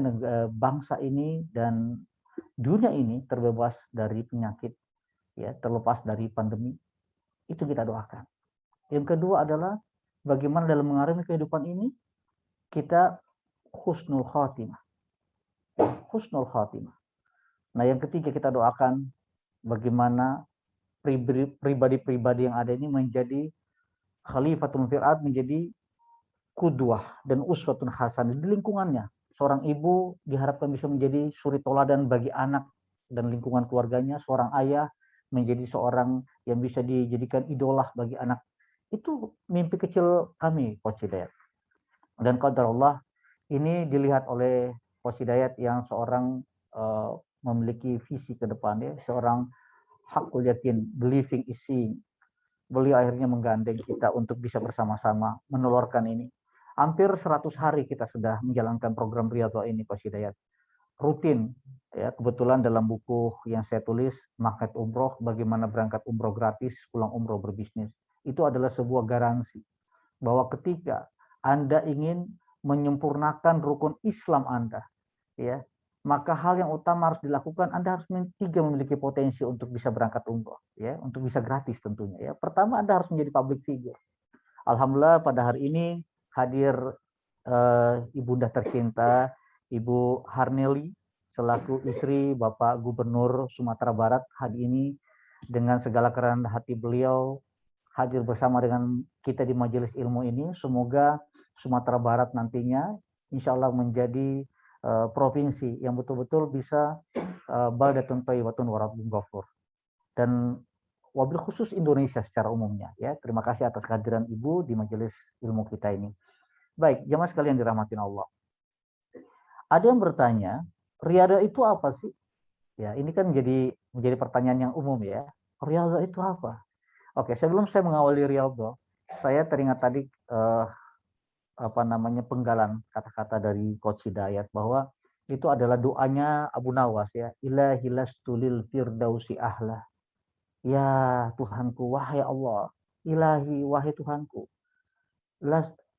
bangsa ini dan dunia ini terbebas dari penyakit, ya, terlepas dari pandemi. Itu kita doakan. Yang kedua adalah bagaimana dalam mengarungi kehidupan ini kita husnul khatimah. Husnul khatimah. Nah, yang ketiga kita doakan bagaimana pribadi-pribadi yang ada ini menjadi khalifatun fil ard, menjadi kudwah dan uswatun hasanah di lingkungannya. Seorang ibu diharapkan bisa menjadi suri toladan bagi anak dan lingkungan keluarganya. Seorang ayah menjadi seorang yang bisa dijadikan idola bagi anak. Itu mimpi kecil kami, Coach Hidayat. Dan qadarullah ini dilihat oleh Coach Hidayat yang seorang memiliki visi ke depan, ya, seorang hakul yakin, believing is seeing. Beliau akhirnya menggandeng kita untuk bisa bersama-sama menelurkan ini. Hampir 100 hari kita sudah menjalankan program Riyadhah ini, Coach Hidayat. Rutin, ya, kebetulan dalam buku yang saya tulis, Magnet Umroh, bagaimana berangkat umroh gratis, pulang umroh berbisnis. Itu adalah sebuah garansi bahwa ketika Anda ingin menyempurnakan rukun Islam Anda, ya, maka hal yang utama harus dilakukan, Anda harus memiliki potensi untuk bisa berangkat umroh, ya, untuk bisa gratis tentunya, ya. Pertama, Anda harus menjadi public figure. Alhamdulillah pada hari ini hadir ibunda tercinta Ibu Harneli selaku istri Bapak Gubernur Sumatera Barat hari ini dengan segala kerendahan hati beliau hadir bersama dengan kita di majelis ilmu ini. Semoga Sumatera Barat nantinya insya Allah menjadi provinsi yang betul-betul bisa baldatun thayyibatun wa rabbun ghafur. Dan wabil khusus Indonesia secara umumnya, ya. Terima kasih atas kehadiran Ibu di majelis ilmu kita ini. Baik, jamaah sekalian dirahmatin Allah. Ada yang bertanya, riyadhah itu apa sih? Ya, ini kan menjadi pertanyaan yang umum, ya. Riyadhah itu apa? Oke, sebelum saya mengawali riyadhah, saya teringat tadi penggalan kata-kata dari Coach Hidayat bahwa itu adalah doanya Abu Nawas, ya. Ilahi lastu lil firdausi ahla. Ya Tuhanku, wahai Allah, ilahi, wahai Tuhanku,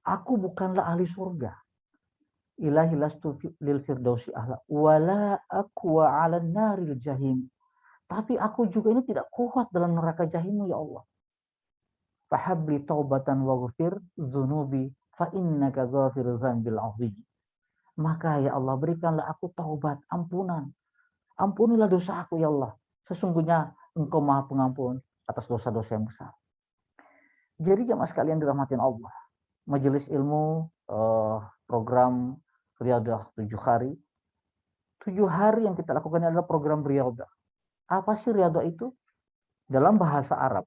aku bukanlah ahli surga. Ilahi lastu lil firdausi ahla, wala aqwa 'alan naril jahim. Tapi aku juga ini tidak kuat dalam neraka jahim, ya Allah. Fahabli taubatan waghfir dzunubi fa innaka ghafirudz dzambil 'adzim. Maka ya Allah, berikanlah aku taubat, ampunan. Ampunilah dosa aku, ya Allah. Sesungguhnya Engkau Maha Pengampun atas dosa-dosa yang besar. Jadi jemaah sekalian dirahmatin Allah, majelis ilmu program Riyadhah 7 hari. 7 hari yang kita lakukan adalah program Riyadhah. Apa sih Riyadhah itu? Dalam bahasa Arab,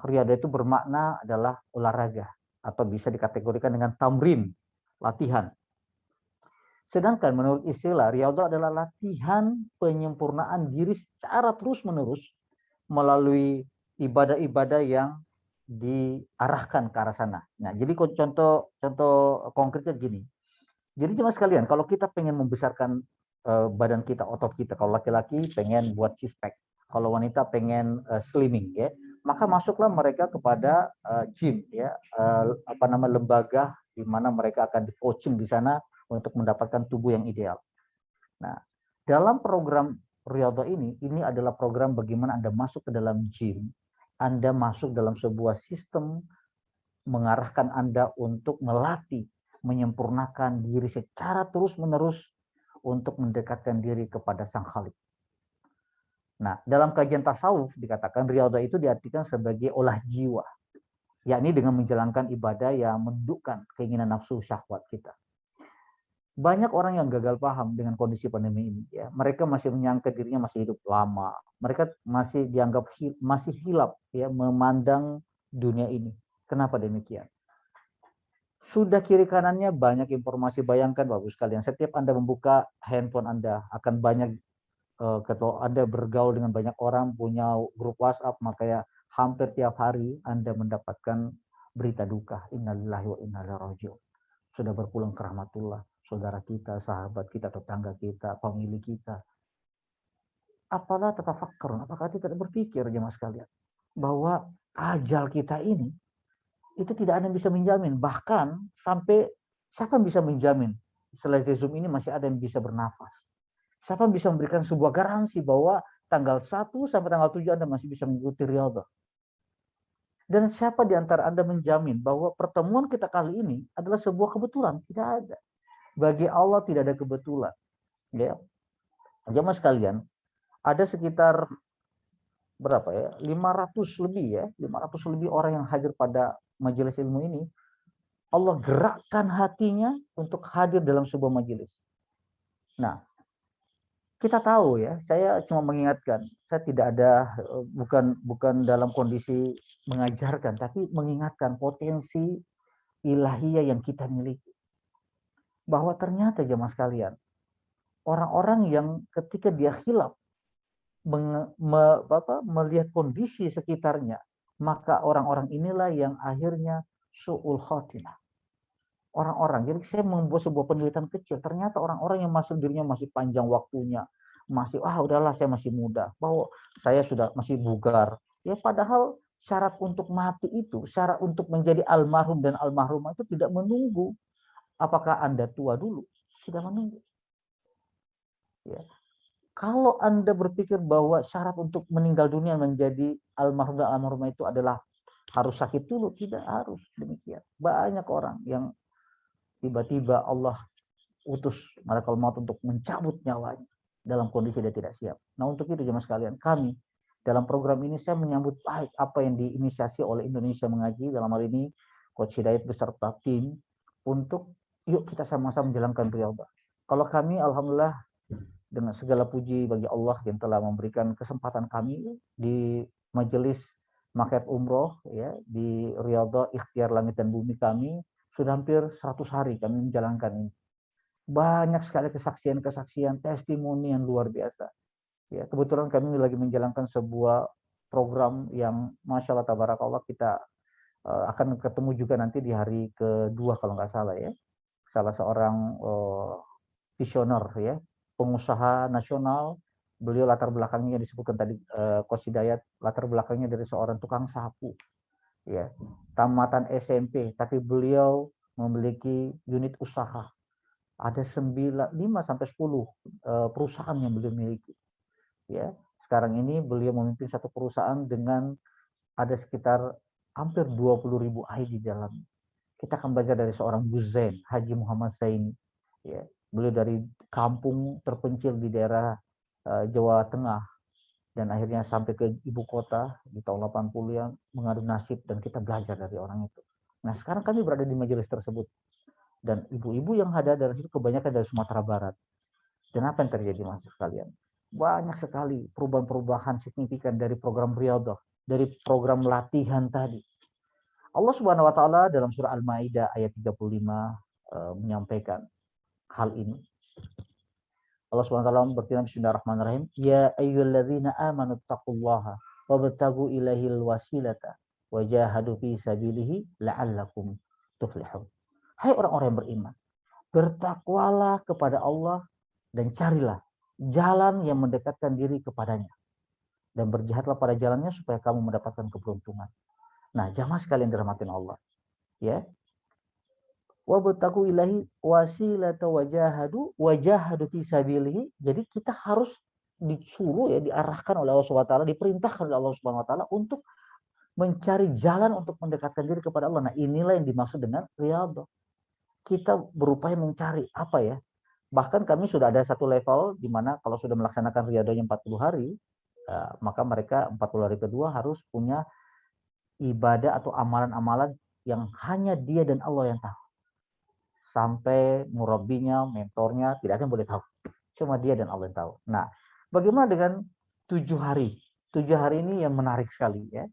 Riyadhah itu bermakna adalah olahraga atau bisa dikategorikan dengan tamrin, latihan. Sedangkan menurut istilah, riyadhah adalah latihan penyempurnaan diri secara terus-menerus melalui ibadah-ibadah yang diarahkan ke arah sana. Nah, jadi contoh konkretnya gini. Jadi jemaah sekalian, kalau kita pengen membesarkan badan kita, otot kita, kalau laki-laki pengen buat six pack, kalau wanita pengen slimming, ya, maka masuklah mereka kepada gym, ya, lembaga di mana mereka akan di-coaching di sana untuk mendapatkan tubuh yang ideal. Nah, dalam program Riyadhah ini adalah program bagaimana Anda masuk ke dalam gym, Anda masuk dalam sebuah sistem mengarahkan Anda untuk melatih, menyempurnakan diri secara terus-menerus untuk mendekatkan diri kepada Sang Khalik. Nah, dalam kajian tasawuf dikatakan riyadhah itu diartikan sebagai olah jiwa, yakni dengan menjalankan ibadah yang mendukkan keinginan nafsu syahwat kita. Banyak orang yang gagal paham dengan kondisi pandemi ini. Ya, mereka masih menyangka dirinya masih hidup lama. Mereka masih dianggap masih hilap, ya, memandang dunia ini. Kenapa demikian? Sudah kiri kanannya banyak informasi. Bayangkan Bapak sekalian, setiap Anda membuka handphone Anda akan banyak ketua Anda bergaul dengan banyak orang, punya grup WhatsApp, maka ya hampir tiap hari Anda mendapatkan berita duka. Innalillahi wa inna ilaihi raji'un. Sudah berpulang ke rahmatullah, saudara kita, sahabat kita, tetangga kita, pemilik kita. Apalah tatafakkarun, apakah kita tidak berpikir jemaah sekalian bahwa ajal kita ini itu tidak ada yang bisa menjamin, bahkan sampai siapa yang bisa menjamin selesai Zoom ini masih ada yang bisa bernafas. Siapa yang bisa memberikan sebuah garansi bahwa tanggal 1 sampai tanggal 7 Anda masih bisa mengikuti riyadhah? Dan siapa di antara Anda menjamin bahwa pertemuan kita kali ini adalah sebuah kebetulan? Tidak ada. Bagi Allah tidak ada kebetulan. Ya. Jemaah sekalian, ada sekitar berapa ya? 500 lebih ya, 500 lebih orang yang hadir pada majelis ilmu ini. Allah gerakkan hatinya untuk hadir dalam sebuah majelis. Nah, kita tahu ya, saya cuma mengingatkan, saya tidak ada bukan dalam kondisi mengajarkan, tapi mengingatkan potensi ilahiyah yang kita miliki. Bahwa ternyata jemaah sekalian, orang-orang yang ketika dia hilaf melihat kondisi sekitarnya, maka orang-orang inilah yang akhirnya su'ul khotimah. Orang-orang, jadi saya membuat sebuah penelitian kecil, ternyata orang-orang yang masuk dirinya masih panjang waktunya, masih udahlah saya masih muda, bahwa saya sudah masih bugar. Ya padahal syarat untuk mati itu, syarat untuk menjadi almarhum dan almarhumah itu tidak menunggu apakah Anda tua dulu, tidak menunggu. Ya. Kalau Anda berpikir bahwa syarat untuk meninggal dunia menjadi almarhum dan almarhumah itu adalah harus sakit dulu, tidak harus demikian. Banyak orang yang tiba-tiba Allah utus malaikat maut untuk mencabut nyawanya dalam kondisi dia tidak siap. Nah, untuk itu jemaah sekalian, kami dalam program ini saya menyambut baik apa yang diinisiasi oleh Indonesia Mengaji, dalam hal ini Coach Hidayat beserta tim, untuk yuk kita sama-sama menjalankan riyadhah. Kalau kami alhamdulillah dengan segala puji bagi Allah yang telah memberikan kesempatan kami di majelis Maket Umroh ya di Riyadhah Ikhtiar Langit dan Bumi kami sudah hampir 100 hari kami menjalankan ini. Banyak sekali kesaksian-kesaksian, testimoni yang luar biasa. Ya, kebetulan kami lagi menjalankan sebuah program yang Masya Allah Tabarakallah kita akan ketemu juga nanti di hari kedua kalau nggak salah ya. Salah seorang visioner ya, pengusaha nasional. Beliau latar belakangnya disebutkan tadi Coach Hidayat, latar belakangnya dari seorang tukang sapu. Ya, tamatan SMP, tapi beliau memiliki unit usaha. Ada 5 sampai 10 perusahaan yang beliau miliki. Ya, sekarang ini beliau memimpin satu perusahaan dengan ada sekitar hampir 20.000 AI di dalam. Kita akan belajar dari seorang Gus Zain, Haji Muhammad Zaini. Ya, beliau dari kampung terpencil di daerah Jawa Tengah dan akhirnya sampai ke ibu kota di tahun 80 yang mengadu nasib dan kita belajar dari orang itu. Nah, sekarang kami berada di majelis tersebut dan ibu-ibu yang ada dari situ kebanyakan dari Sumatera Barat. Dan apa yang terjadi Mas sekalian? Banyak sekali perubahan-perubahan signifikan dari program riyadhah, dari program latihan tadi. Allah Subhanahu wa taala dalam surah Al-Maidah ayat 35 menyampaikan hal ini. Allah SWT berfirman bismillahirrahmanirrahim, ya ayyuhalladzina amanu taqullaha wabtagu ilaihil wasilata wajahadu fi sabilihi la'allakum tuflihun. Hai orang-orang yang beriman, bertakwalah kepada Allah dan carilah jalan yang mendekatkan diri kepadanya dan berjihadlah pada jalannya supaya kamu mendapatkan keberuntungan. Nah, jamaah sekalian dirahmatin Allah, ya. Wabtagu ilahi wasilata wajahadu fi sabilihi. Jadi kita harus disuruh ya, diarahkan oleh Allah Subhanahu wa taala, diperintahkan oleh Allah Subhanahu wa taala untuk mencari jalan untuk mendekatkan diri kepada Allah. Nah, inilah yang dimaksud dengan riyadhah. Kita berupaya mencari apa ya? Bahkan kami sudah ada satu level di mana kalau sudah melaksanakan riyadhahnya 40 hari, maka mereka 40 hari kedua harus punya ibadah atau amalan-amalan yang hanya dia dan Allah yang tahu. Sampai murabinya, mentornya, tidak ada yang boleh tahu. Cuma dia dan Allah yang tahu. Nah, bagaimana dengan 7 hari? 7 hari ini yang menarik sekali ya.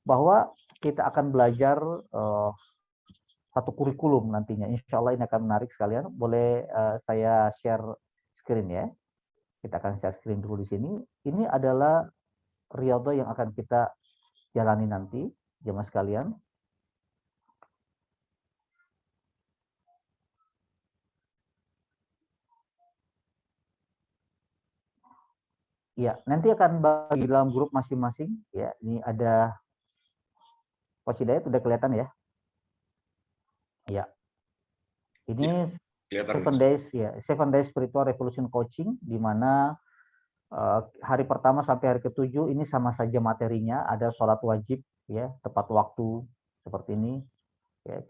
Bahwa kita akan belajar satu kurikulum nantinya. Insya Allah ini akan menarik sekalian. Boleh saya share screen ya. Kita akan share screen dulu di sini. Ini adalah riyadhah yang akan kita jalani nanti, jemaah sekalian. Ya, nanti akan bagi dalam grup masing-masing. Ya, ini ada Coach Hidayat, udah kelihatan ya? Ya, ini Ya, 7 days ya, 7 days spiritual revolution coaching, di mana hari pertama sampai hari ke-7 ini sama saja materinya, ada sholat wajib ya, tepat waktu seperti ini ya.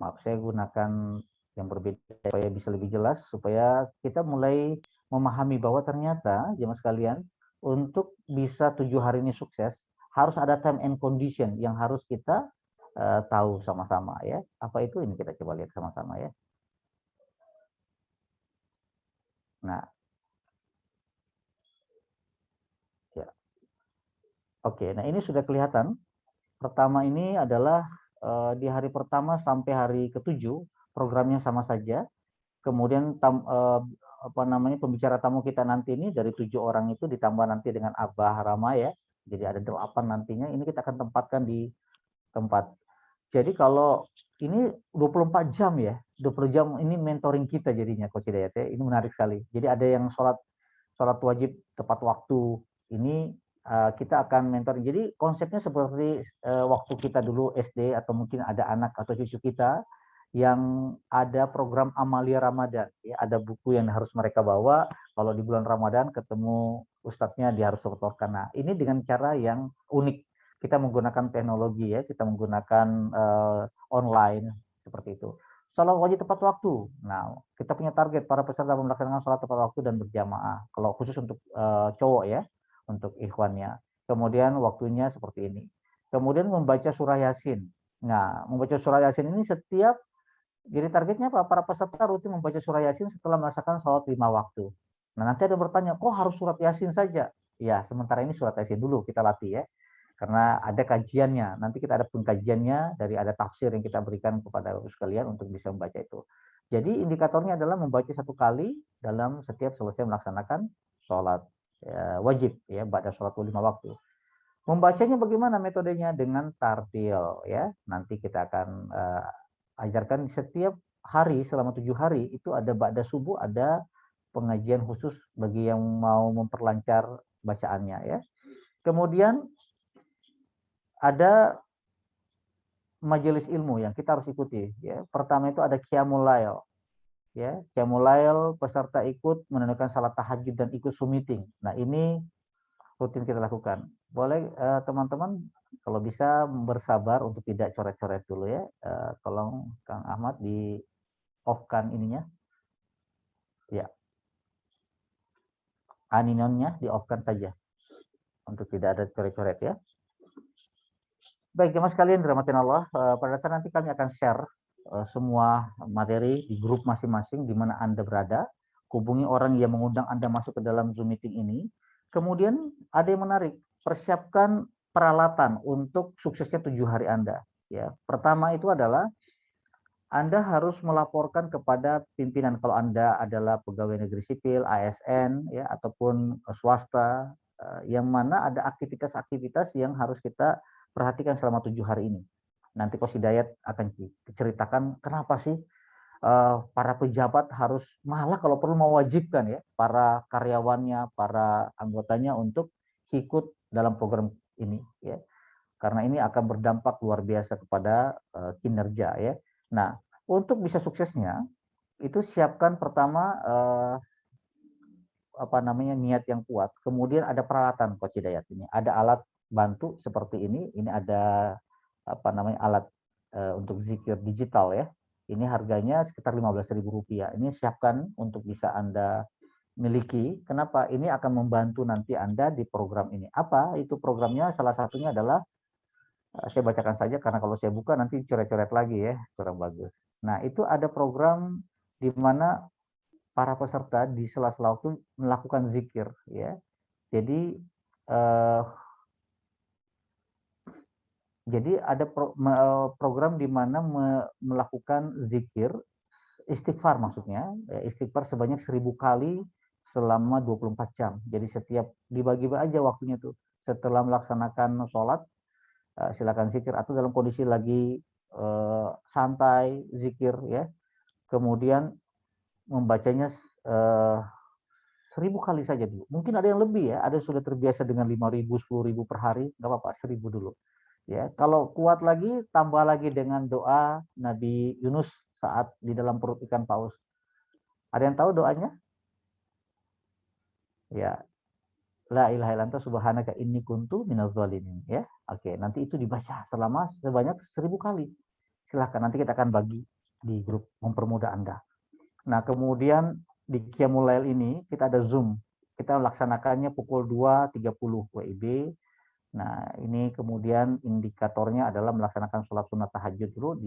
Maaf, saya gunakan yang berbeda supaya bisa lebih jelas, supaya kita mulai memahami bahwa ternyata jemaah sekalian, untuk bisa 7 hari ini sukses harus ada time and condition yang harus kita tahu sama-sama ya. Apa itu? Ini kita coba lihat sama-sama ya. Nah, ya. Oke, nah ini sudah kelihatan. Pertama ini adalah di hari pertama sampai hari ke-7 programnya sama saja. Kemudian pembicara tamu kita nanti ini dari 7 orang itu ditambah nanti dengan Abah Rama ya. Jadi ada 8 nantinya. Ini kita akan tempatkan di tempat. Jadi kalau ini 24 jam ya. 20 jam ini mentoring kita jadinya Coach Hidayat ya. Ini menarik sekali. Jadi ada yang sholat wajib tepat waktu. Ini kita akan mentoring. Jadi konsepnya seperti waktu kita dulu SD atau mungkin ada anak atau cucu kita yang ada program Amalia Ramadan. Ya, ada buku yang harus mereka bawa. Kalau di bulan Ramadan ketemu ustadznya, dia harus setorkan. Nah, ini dengan cara yang unik. Kita menggunakan teknologi ya, kita menggunakan online seperti itu. Sholat wajib tepat waktu. Nah, kita punya target para peserta melaksanakan sholat tepat waktu dan berjamaah. Kalau khusus untuk cowok ya, untuk ikhwannya. Kemudian waktunya seperti ini. Kemudian membaca surah Yasin. Nah, membaca surah Yasin ini setiap, jadi targetnya apa? Para peserta rutin membaca surah Yasin setelah melaksanakan sholat 5 waktu. Nah, nanti ada yang bertanya, kok harus surat Yasin saja? Ya, sementara ini surat Yasin dulu kita latih ya. Karena ada kajiannya. Nanti kita ada pengkajiannya, dari ada tafsir yang kita berikan kepada Bapak sekalian untuk bisa membaca itu. Jadi indikatornya adalah membaca 1 kali dalam setiap selesai melaksanakan sholat wajib ya, pada sholat 5 waktu. Membacanya bagaimana metodenya? Dengan tartil ya. Nanti kita akan ajarkan setiap hari selama 7 hari itu ada ba'da subuh, ada pengajian khusus bagi yang mau memperlancar bacaannya ya. Kemudian ada majelis ilmu yang kita harus ikuti ya. Pertama itu ada Qiyamul Lail. Ya, Qiyamul Lail peserta ikut menunaikan salat tahajud dan ikut Zoom meeting. Nah, ini rutin kita lakukan. Boleh teman-teman kalau bisa bersabar untuk tidak coret-coret dulu ya. Tolong Kang Ahmad di off-kan ininya. Ya. Aninonnya di off-kan saja. Untuk tidak ada coret-coret ya. Baik, jemaah sekalian dirahmati Allah, pada saat nanti kami akan share semua materi di grup masing-masing di mana Anda berada. Hubungi orang yang mengundang Anda masuk ke dalam Zoom meeting ini. Kemudian ada yang menarik, persiapkan peralatan untuk suksesnya 7 hari Anda. Ya, pertama itu adalah Anda harus melaporkan kepada pimpinan kalau Anda adalah pegawai negeri sipil, ASN, ya, ataupun swasta, yang mana ada aktivitas-aktivitas yang harus kita perhatikan selama 7 hari ini. Nanti Coach Hidayat akan ceritakan kenapa sih para pejabat harus malah kalau perlu mewajibkan ya para karyawannya, para anggotanya untuk ikut dalam program ini ya. Karena ini akan berdampak luar biasa kepada kinerja ya. Nah, untuk bisa suksesnya itu siapkan pertama niat yang kuat. Kemudian ada peralatan Coach Hidayat ini. Ada alat bantu seperti ini. Ini ada alat untuk zikir digital ya. Ini harganya sekitar Rp15.000. Ini siapkan untuk bisa Anda miliki. Kenapa? Ini akan membantu nanti Anda di program ini. Apa itu programnya? Salah satunya adalah saya bacakan saja karena kalau saya buka nanti coret-coret lagi ya, kurang bagus. Nah, itu ada program di mana para peserta di sela-sela waktu melakukan zikir ya. Jadi ada program di mana melakukan zikir istighfar maksudnya, istighfar sebanyak 1000 kali selama 24 jam. Jadi setiap dibagi-bagi aja waktunya tuh. Setelah melaksanakan sholat, silakan zikir atau dalam kondisi lagi santai zikir ya. Kemudian membacanya 1000 kali saja dulu. Mungkin ada yang lebih ya, ada yang sudah terbiasa dengan 5.000, 10.000 per hari, nggak apa-apa, 1000 dulu. Ya, kalau kuat lagi, tambah lagi dengan doa Nabi Yunus saat di dalam perut ikan paus. Ada yang tahu doanya? Ya, la ilaha illa anta subhanaka inni kuntu minaz zalimin ya. Oke, nanti itu dibaca selama sebanyak 1000 kali. Silahkan nanti kita akan bagi di grup mempermudah Anda. Nah, kemudian di Qiyamul Lail ini kita ada Zoom. Kita laksanakannya pukul 2.30 WIB. Nah, ini kemudian indikatornya adalah melaksanakan sholat sunat tahajud dulu,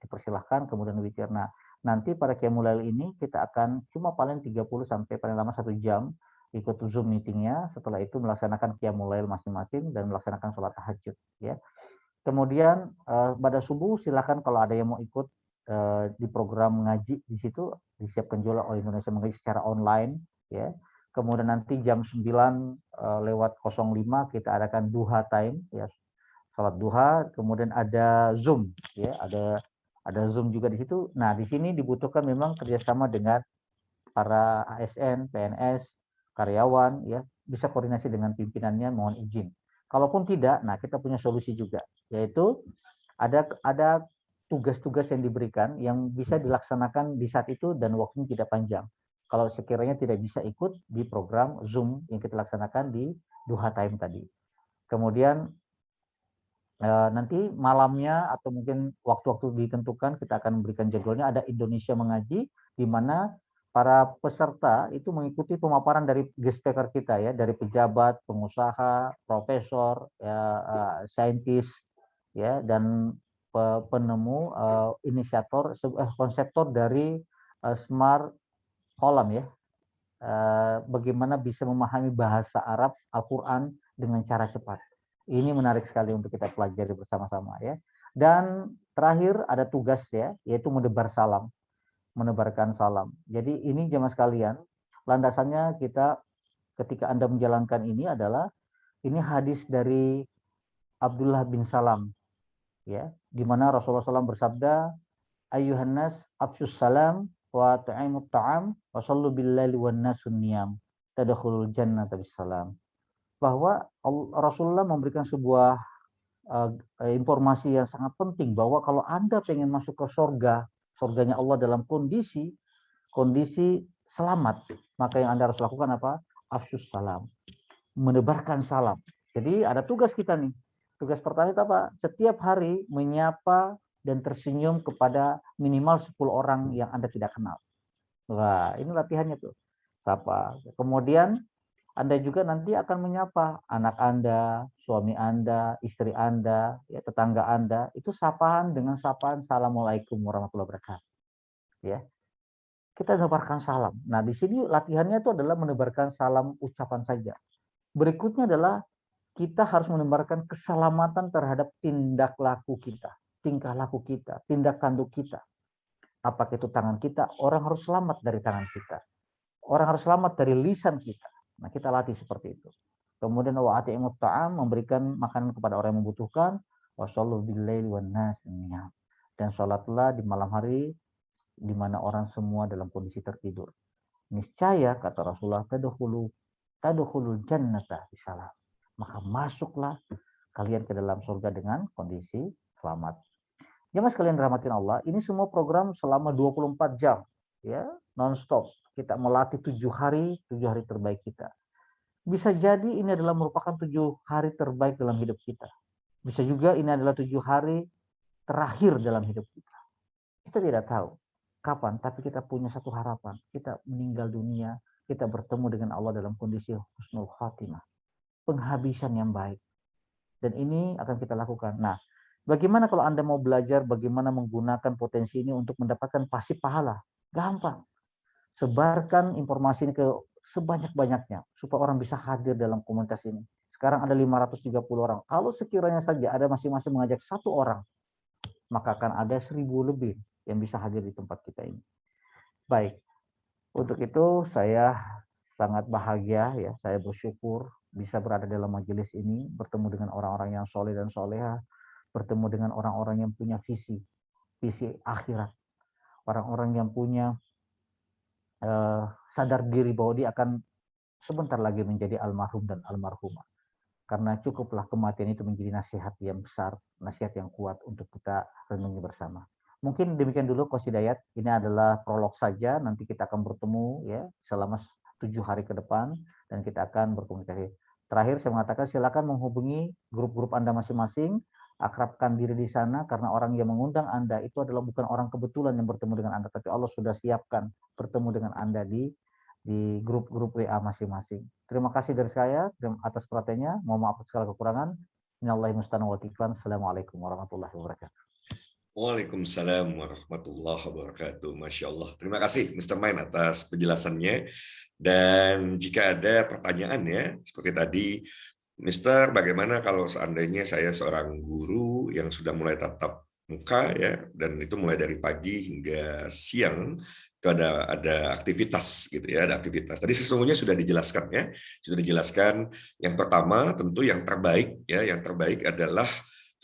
dipersilahkan, kemudian witir. Nah, nanti pada Qiyamul Lail ini kita akan cuma paling 30 sampai paling lama 1 jam ikut Zoom meetingnya. Setelah itu melaksanakan Qiyamul Lail masing-masing dan melaksanakan sholat tahajud. Ya. Kemudian pada subuh silakan kalau ada yang mau ikut di program ngaji di situ disiapkan juga oleh Indonesia Mengaji secara online ya. Kemudian nanti jam 9 lewat 05 kita adakan duha time ya, salat duha. Kemudian ada Zoom ya, ada Zoom juga di situ. Nah, di sini dibutuhkan memang kerjasama dengan para ASN, PNS, karyawan ya, bisa koordinasi dengan pimpinannya, mohon izin. Kalaupun tidak, nah kita punya solusi juga, yaitu ada tugas-tugas yang diberikan yang bisa dilaksanakan di saat itu dan waktunya tidak panjang. Kalau sekiranya tidak bisa ikut di program Zoom yang kita laksanakan di duha time tadi. Kemudian nanti malamnya atau mungkin waktu-waktu ditentukan kita akan memberikan jadwalnya. Ada Indonesia Mengaji di mana para peserta itu mengikuti pemaparan dari guest speaker kita ya, dari pejabat, pengusaha, profesor, ya, saintis ya, dan penemu inisiator konseptor dari Smart Column ya, bagaimana bisa memahami bahasa Arab Al-Quran dengan cara cepat. Ini menarik sekali untuk kita pelajari bersama-sama ya. Dan terakhir ada tugas ya, yaitu menebarkan salam. Jadi ini jemaah sekalian, landasannya kita ketika Anda menjalankan ini adalah ini hadis dari Abdullah bin Salam ya, di mana Rasulullah SAW bersabda, ayyuhan nas afsyus salam wa ta'imut ta'am wa sallu billaili wan nasun niyam tadkhulul jannata bisalam. Bahwa Rasulullah memberikan sebuah informasi yang sangat penting bahwa kalau Anda pengen masuk ke surganya Allah dalam kondisi selamat, maka yang Anda harus lakukan apa? Afsyus salam, menebarkan salam. Jadi ada tugas kita nih. Tugas pertama itu apa? Setiap hari menyapa dan tersenyum kepada minimal 10 orang yang Anda tidak kenal. Wah, ini latihannya tuh. Sapa. Kemudian Anda juga nanti akan menyapa anak Anda, suami Anda, istri Anda, ya, tetangga Anda. Itu sapaan dengan sapaan Assalamualaikum warahmatullahi wabarakatuh. Ya. Kita menebarkan salam. Nah, di sini latihannya itu adalah menebarkan salam ucapan saja. Berikutnya adalah kita harus menebarkan keselamatan terhadap tindak laku kita, tingkah laku kita, tindak tanduk kita. Apakah itu tangan kita, orang harus selamat dari tangan kita. Orang harus selamat dari lisan kita. Nah, kita latih seperti itu. Kemudian wa atimut ta'am, memberikan makanan kepada orang yang membutuhkan, wa shallu billaili wan nas niyam. Dan salatlah di malam hari di mana orang semua dalam kondisi tertidur. Niscaya kata Rasulullah, tadkhulul jannata bisalam. Maka masuklah kalian ke dalam surga dengan kondisi selamat. Jemaah sekalian rahmatin Allah, ini semua program selama 24 jam. ya, non-stop. Kita melatih 7 hari terbaik kita. Bisa jadi ini adalah merupakan 7 hari terbaik dalam hidup kita. Bisa juga ini adalah 7 hari terakhir dalam hidup kita. Kita tidak tahu kapan, tapi kita punya satu harapan. Kita meninggal dunia, kita bertemu dengan Allah dalam kondisi husnul khatimah. Penghabisan yang baik. Dan ini akan kita lakukan. Nah, bagaimana kalau Anda mau belajar bagaimana menggunakan potensi ini untuk mendapatkan pasif pahala? Gampang. Sebarkan informasi ini ke sebanyak-banyaknya supaya orang bisa hadir dalam komunitas ini. Sekarang ada 530 orang. Kalau sekiranya saja ada masing-masing mengajak 1 orang, maka akan ada 1.000 lebih yang bisa hadir di tempat kita ini. Baik, untuk itu saya sangat bahagia, ya, saya bersyukur bisa berada dalam majelis ini, bertemu dengan orang-orang yang soleh dan soleha, bertemu dengan orang-orang yang punya visi akhirat, orang-orang yang punya sadar diri bahwa dia akan sebentar lagi menjadi almarhum dan almarhumah. Karena cukuplah kematian itu menjadi nasihat yang besar, nasihat yang kuat untuk kita renungi bersama. Mungkin demikian dulu Coach Hidayat. Ini adalah prolog saja. Nanti kita akan bertemu ya selama 7 hari ke depan dan kita akan berkomunikasi. Terakhir saya mengatakan silakan menghubungi grup-grup Anda masing-masing, akrabkan diri di sana karena orang yang mengundang Anda itu adalah bukan orang kebetulan yang bertemu dengan Anda, tapi Allah sudah siapkan bertemu dengan Anda di grup-grup WA masing-masing. Terima kasih dari saya atas perhatiannya. Mohon maaf atas segala kekurangan. Minallahi musta'an wa tiflan. Assalamualaikum warahmatullahi wabarakatuh. Waalaikumsalam warahmatullahi wabarakatuh. Masya Allah. Terima kasih Mr. Main atas penjelasannya. Dan jika ada pertanyaan ya, seperti tadi, Mister, bagaimana kalau seandainya saya seorang guru yang sudah mulai tatap muka ya, dan itu mulai dari pagi hingga siang, itu ada aktivitas gitu ya, ada aktivitas. Tadi sesungguhnya sudah dijelaskan ya, sudah dijelaskan. Yang pertama tentu yang terbaik ya, yang terbaik adalah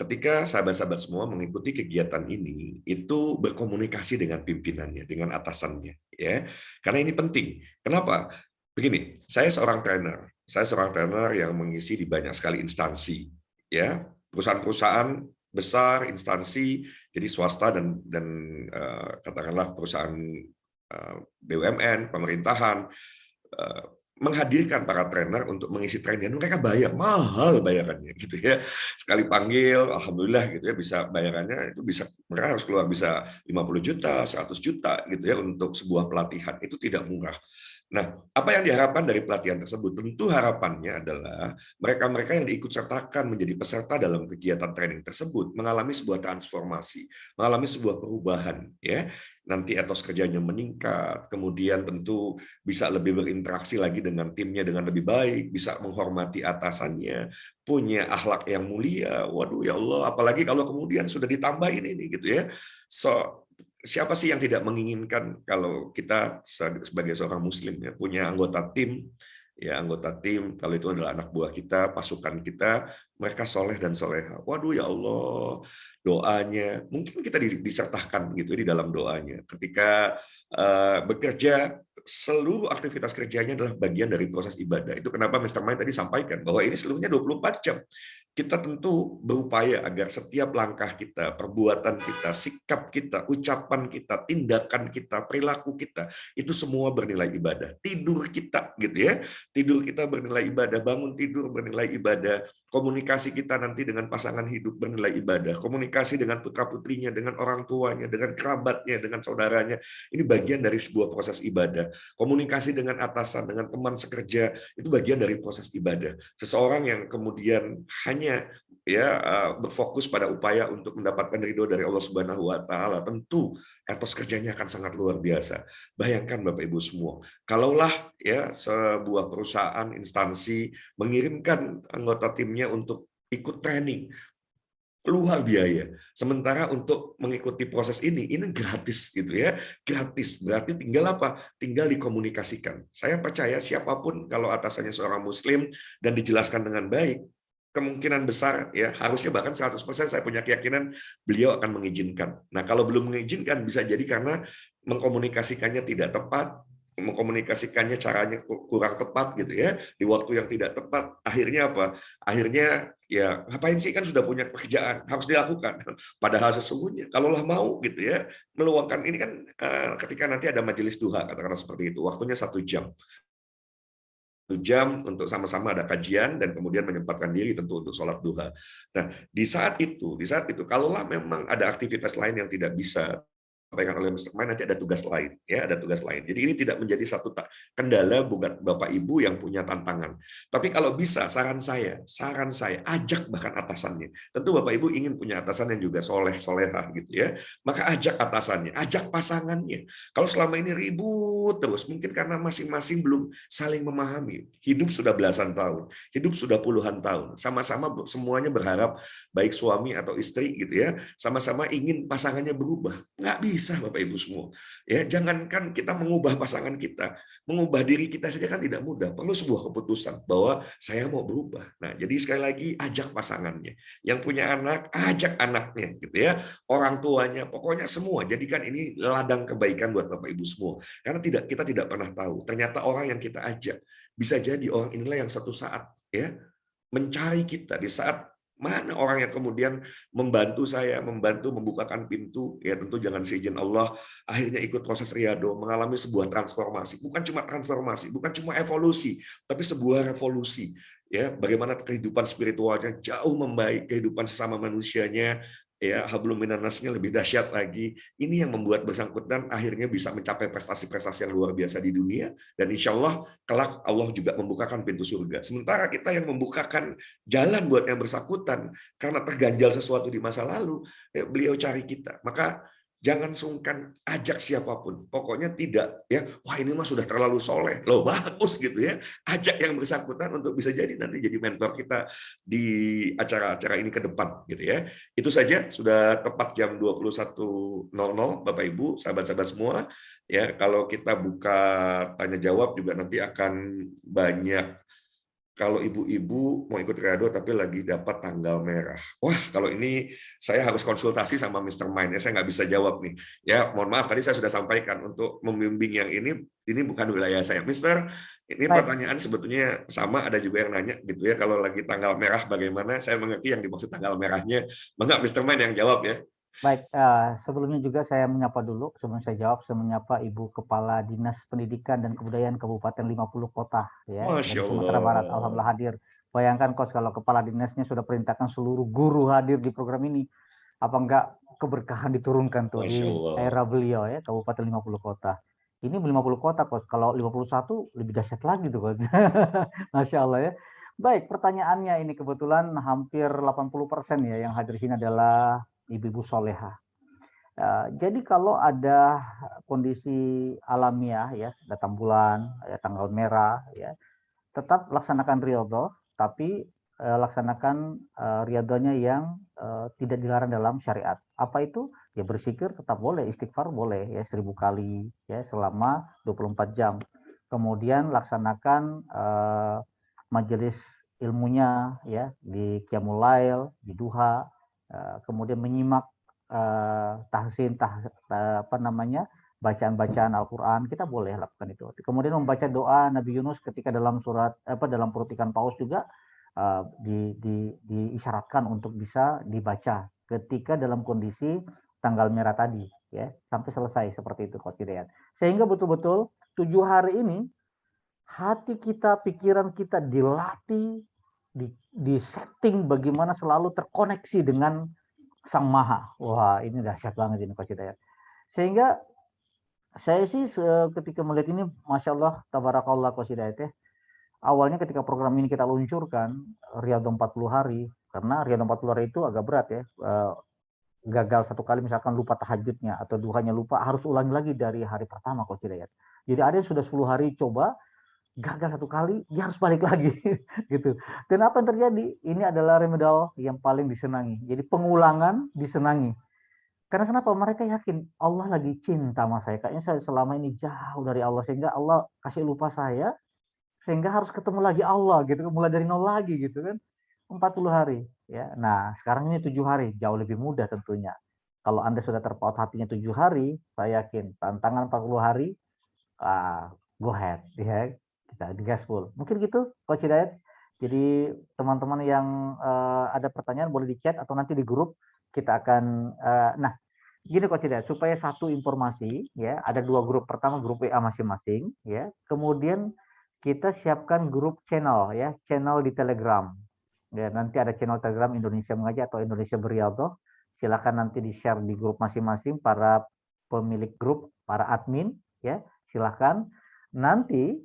ketika sahabat-sahabat semua mengikuti kegiatan ini, itu berkomunikasi dengan pimpinannya, dengan atasannya ya. Karena ini penting. Kenapa? Begini, saya seorang trainer yang mengisi di banyak sekali instansi ya, perusahaan-perusahaan besar, instansi, jadi swasta dan katakanlah perusahaan BUMN, pemerintahan, menghadirkan para trainer untuk mengisi training. Mereka bayar, mahal bayarannya gitu ya. Sekali panggil, alhamdulillah gitu ya, bisa bayarannya itu bisa, mereka harus keluar bisa 50 juta, 100 juta gitu ya untuk sebuah pelatihan. Itu tidak murah. Nah, apa yang diharapkan dari pelatihan tersebut? Tentu harapannya adalah mereka-mereka yang diikutsertakan menjadi peserta dalam kegiatan training tersebut mengalami sebuah transformasi, mengalami sebuah perubahan, ya. Nanti etos kerjanya meningkat, kemudian tentu bisa lebih berinteraksi lagi dengan timnya dengan lebih baik, bisa menghormati atasannya, punya akhlak yang mulia. Waduh ya Allah, apalagi kalau kemudian sudah ditambahin ini gitu ya. Siapa sih yang tidak menginginkan kalau kita sebagai seorang muslim ya punya anggota tim kalau itu adalah anak buah kita, pasukan kita, mereka soleh dan soleha. Waduh ya Allah, doanya mungkin kita disertakan gitu di dalam doanya. Ketika bekerja, seluruh aktivitas kerjanya adalah bagian dari proses ibadah. Itu kenapa Mr. Mai tadi sampaikan bahwa ini seluruhnya 24 jam. Kita tentu berupaya agar setiap langkah kita, perbuatan kita, sikap kita, ucapan kita, tindakan kita, perilaku kita, itu semua bernilai ibadah. Tidur kita gitu ya, tidur kita bernilai ibadah, bangun tidur bernilai ibadah, komunikasi kita nanti dengan pasangan hidup bernilai ibadah, komunikasi dengan putra-putrinya, dengan orang tuanya, dengan kerabatnya, dengan saudaranya, ini bagian dari sebuah proses ibadah. Komunikasi dengan atasan, dengan teman sekerja, itu bagian dari proses ibadah. Seseorang yang kemudian hanya berfokus pada upaya untuk mendapatkan ridho dari Allah Subhanahu wa taala, tentu etos kerjanya akan sangat luar biasa. Bayangkan Bapak Ibu semua, kalaulah ya sebuah perusahaan instansi mengirimkan anggota timnya untuk ikut training, keluar biaya. Sementara untuk mengikuti proses ini gratis gitu ya, gratis. Berarti tinggal apa? Tinggal dikomunikasikan. Saya percaya siapapun kalau atasannya seorang muslim dan dijelaskan dengan baik, kemungkinan besar ya harusnya bahkan 100% saya punya keyakinan beliau akan mengizinkan. Nah, kalau belum mengizinkan bisa jadi karena mengkomunikasikannya tidak tepat, mengkomunikasikannya caranya kurang tepat gitu ya, di waktu yang tidak tepat, akhirnya apa? Akhirnya ya ngapain sih, kan sudah punya pekerjaan harus dilakukan. Padahal sesungguhnya kalaulah mau gitu ya meluangkan ini kan, ketika nanti ada majelis duha katakanlah seperti itu, waktunya 1 jam. 1 jam untuk sama-sama ada kajian dan kemudian menyempatkan diri tentu untuk sholat duha. Nah, di saat itu kalaulah memang ada aktivitas lain yang tidak bisa disampaikan oleh Mr. Mind, nanti ada tugas lain, ya ada tugas lain. Jadi ini tidak menjadi satu kendala buat Bapak Ibu yang punya tantangan. Tapi kalau bisa, saran saya ajak bahkan atasannya. Tentu Bapak Ibu ingin punya atasan yang juga solehah gitu ya. Maka ajak atasannya, ajak pasangannya. Kalau selama ini ribut terus, mungkin karena masing-masing belum saling memahami. Hidup sudah belasan tahun, hidup sudah puluhan tahun. Sama-sama semuanya berharap baik suami atau istri gitu ya, sama-sama ingin pasangannya berubah. Nggak bisa Bapak Ibu semua. Ya, jangankan kita mengubah pasangan kita, mengubah diri kita saja kan tidak mudah. Perlu sebuah keputusan bahwa saya mau berubah. Nah, jadi sekali lagi ajak pasangannya. Yang punya anak, ajak anaknya gitu ya. Orang tuanya, pokoknya semua. Jadikan ini ladang kebaikan buat Bapak Ibu semua. Karena kita tidak pernah tahu. Ternyata orang yang kita ajak bisa jadi orang inilah yang satu saat ya mencari kita di saat mana orang yang kemudian membantu saya, membantu membukakan pintu, ya tentu jangan seizin Allah, akhirnya ikut proses riyadhah, mengalami sebuah transformasi. Bukan cuma transformasi, bukan cuma evolusi, tapi sebuah revolusi. Ya, bagaimana kehidupan spiritualnya jauh membaik, kehidupan sesama manusianya, ya hablum minan nasnya lebih dahsyat lagi. Ini yang membuat bersangkutan akhirnya bisa mencapai prestasi-prestasi yang luar biasa di dunia, dan insya Allah kelak Allah juga membukakan pintu surga. Sementara kita yang membukakan jalan buat yang bersangkutan karena terganjal sesuatu di masa lalu, ya, beliau cari kita. Maka jangan sungkan ajak siapapun. Pokoknya tidak ya, wah ini mah sudah terlalu soleh. Loh bagus gitu ya. Ajak yang bersangkutan untuk bisa jadi nanti jadi mentor kita di acara-acara ini ke depan gitu ya. Itu saja, sudah tepat jam 21.00 Bapak Ibu, sahabat-sahabat semua. Ya, kalau kita buka tanya jawab juga nanti akan banyak. Kalau ibu-ibu mau ikut riyadhah tapi lagi dapat tanggal merah. Wah, kalau ini saya harus konsultasi sama Mr. Mind. Ya, saya nggak bisa jawab nih. Ya, mohon maaf tadi saya sudah sampaikan untuk membimbing yang ini bukan wilayah saya. Mister, ini Baik, pertanyaan sebetulnya sama, ada juga yang nanya gitu ya. Kalau lagi tanggal merah bagaimana? Saya mengerti yang dimaksud tanggal merahnya. Enggak, Mr. Mind yang jawab ya. baik. Sebelumnya juga saya menyapa dulu, sebelum saya jawab, saya menyapa Ibu Kepala Dinas Pendidikan dan Kebudayaan Kabupaten 50 Kota ya Masya dari Sumatera Barat. Allah. Alhamdulillah hadir. Bayangkan Kos kalau kepala dinasnya sudah perintahkan seluruh guru hadir di program ini. Apa enggak keberkahan diturunkan tuh Masya di Allah. daerah beliau ya, Kabupaten 50 Kota. Ini 50 kota Kos. Kalau 51 lebih dahsyat lagi tuh Kos. Masya Allah ya. Baik, pertanyaannya ini kebetulan hampir 80% ya yang hadir sini adalah ibu-ibu soleha. Jadi kalau ada kondisi alamiah ya, datang bulan, ya, tanggal merah, ya, tetap laksanakan riyadhah, tapi laksanakan riyadhahnya yang tidak dilarang dalam syariat. Apa itu? Ya berzikir tetap boleh, istighfar boleh ya 1000 kali ya selama 24 jam. Kemudian laksanakan majelis ilmunya ya di Qiyamul Lail, di duha, kemudian menyimak tahsin bacaan-bacaan Al-Quran, kita boleh lakukan itu. Kemudian membaca doa Nabi Yunus ketika dalam dalam perut ikan paus juga diisyaratkan untuk bisa dibaca ketika dalam kondisi tanggal merah tadi ya, sampai selesai seperti itu Coach Hidayat. Sehingga betul-betul 7 hari ini hati kita, pikiran kita dilatih, di setting bagaimana selalu terkoneksi dengan Sang Maha. Wah, ini dahsyat banget ini Coach Hidayat. Sehingga saya sih ketika melihat ini, Masya Allah, Tabarakallah Coach Hidayat ya. Awalnya ketika program ini kita luncurkan, riyadhah 40 hari, karena riyadhah 40 hari itu agak berat ya. Gagal satu kali misalkan lupa tahajudnya atau duhanya lupa, harus ulangi lagi dari hari pertama Coach Hidayat. Jadi ada yang sudah 10 hari coba, gagal satu kali, dia harus balik lagi gitu. Dan apa yang terjadi? Ini adalah remedial yang paling disenangi. Jadi pengulangan disenangi. Karena kenapa? Mereka yakin Allah lagi cinta sama saya. Kayaknya saya selama ini jauh dari Allah, sehingga Allah kasih lupa saya, sehingga harus ketemu lagi Allah gitu, mulai dari nol lagi gitu kan. 40 hari ya. Nah, sekarang ini 7 hari, jauh lebih mudah tentunya. Kalau Anda sudah terpaut hatinya 7 hari, saya yakin tantangan 40 hari go ahead, ya kita digaspol. Mungkin gitu, Coach Hidayat. Jadi teman-teman yang ada pertanyaan boleh di chat atau nanti di grup kita akan. Nah, gini Coach Hidayat, supaya satu informasi, ya ada 2 grup. Pertama grup WA masing-masing, ya. Kemudian kita siapkan grup channel, ya, channel di Telegram. Ya, nanti ada channel Telegram Indonesia Mengaji atau Indonesia Beriadoh. Silakan nanti di-share di grup masing-masing para pemilik grup, para admin, ya. Silakan. Nanti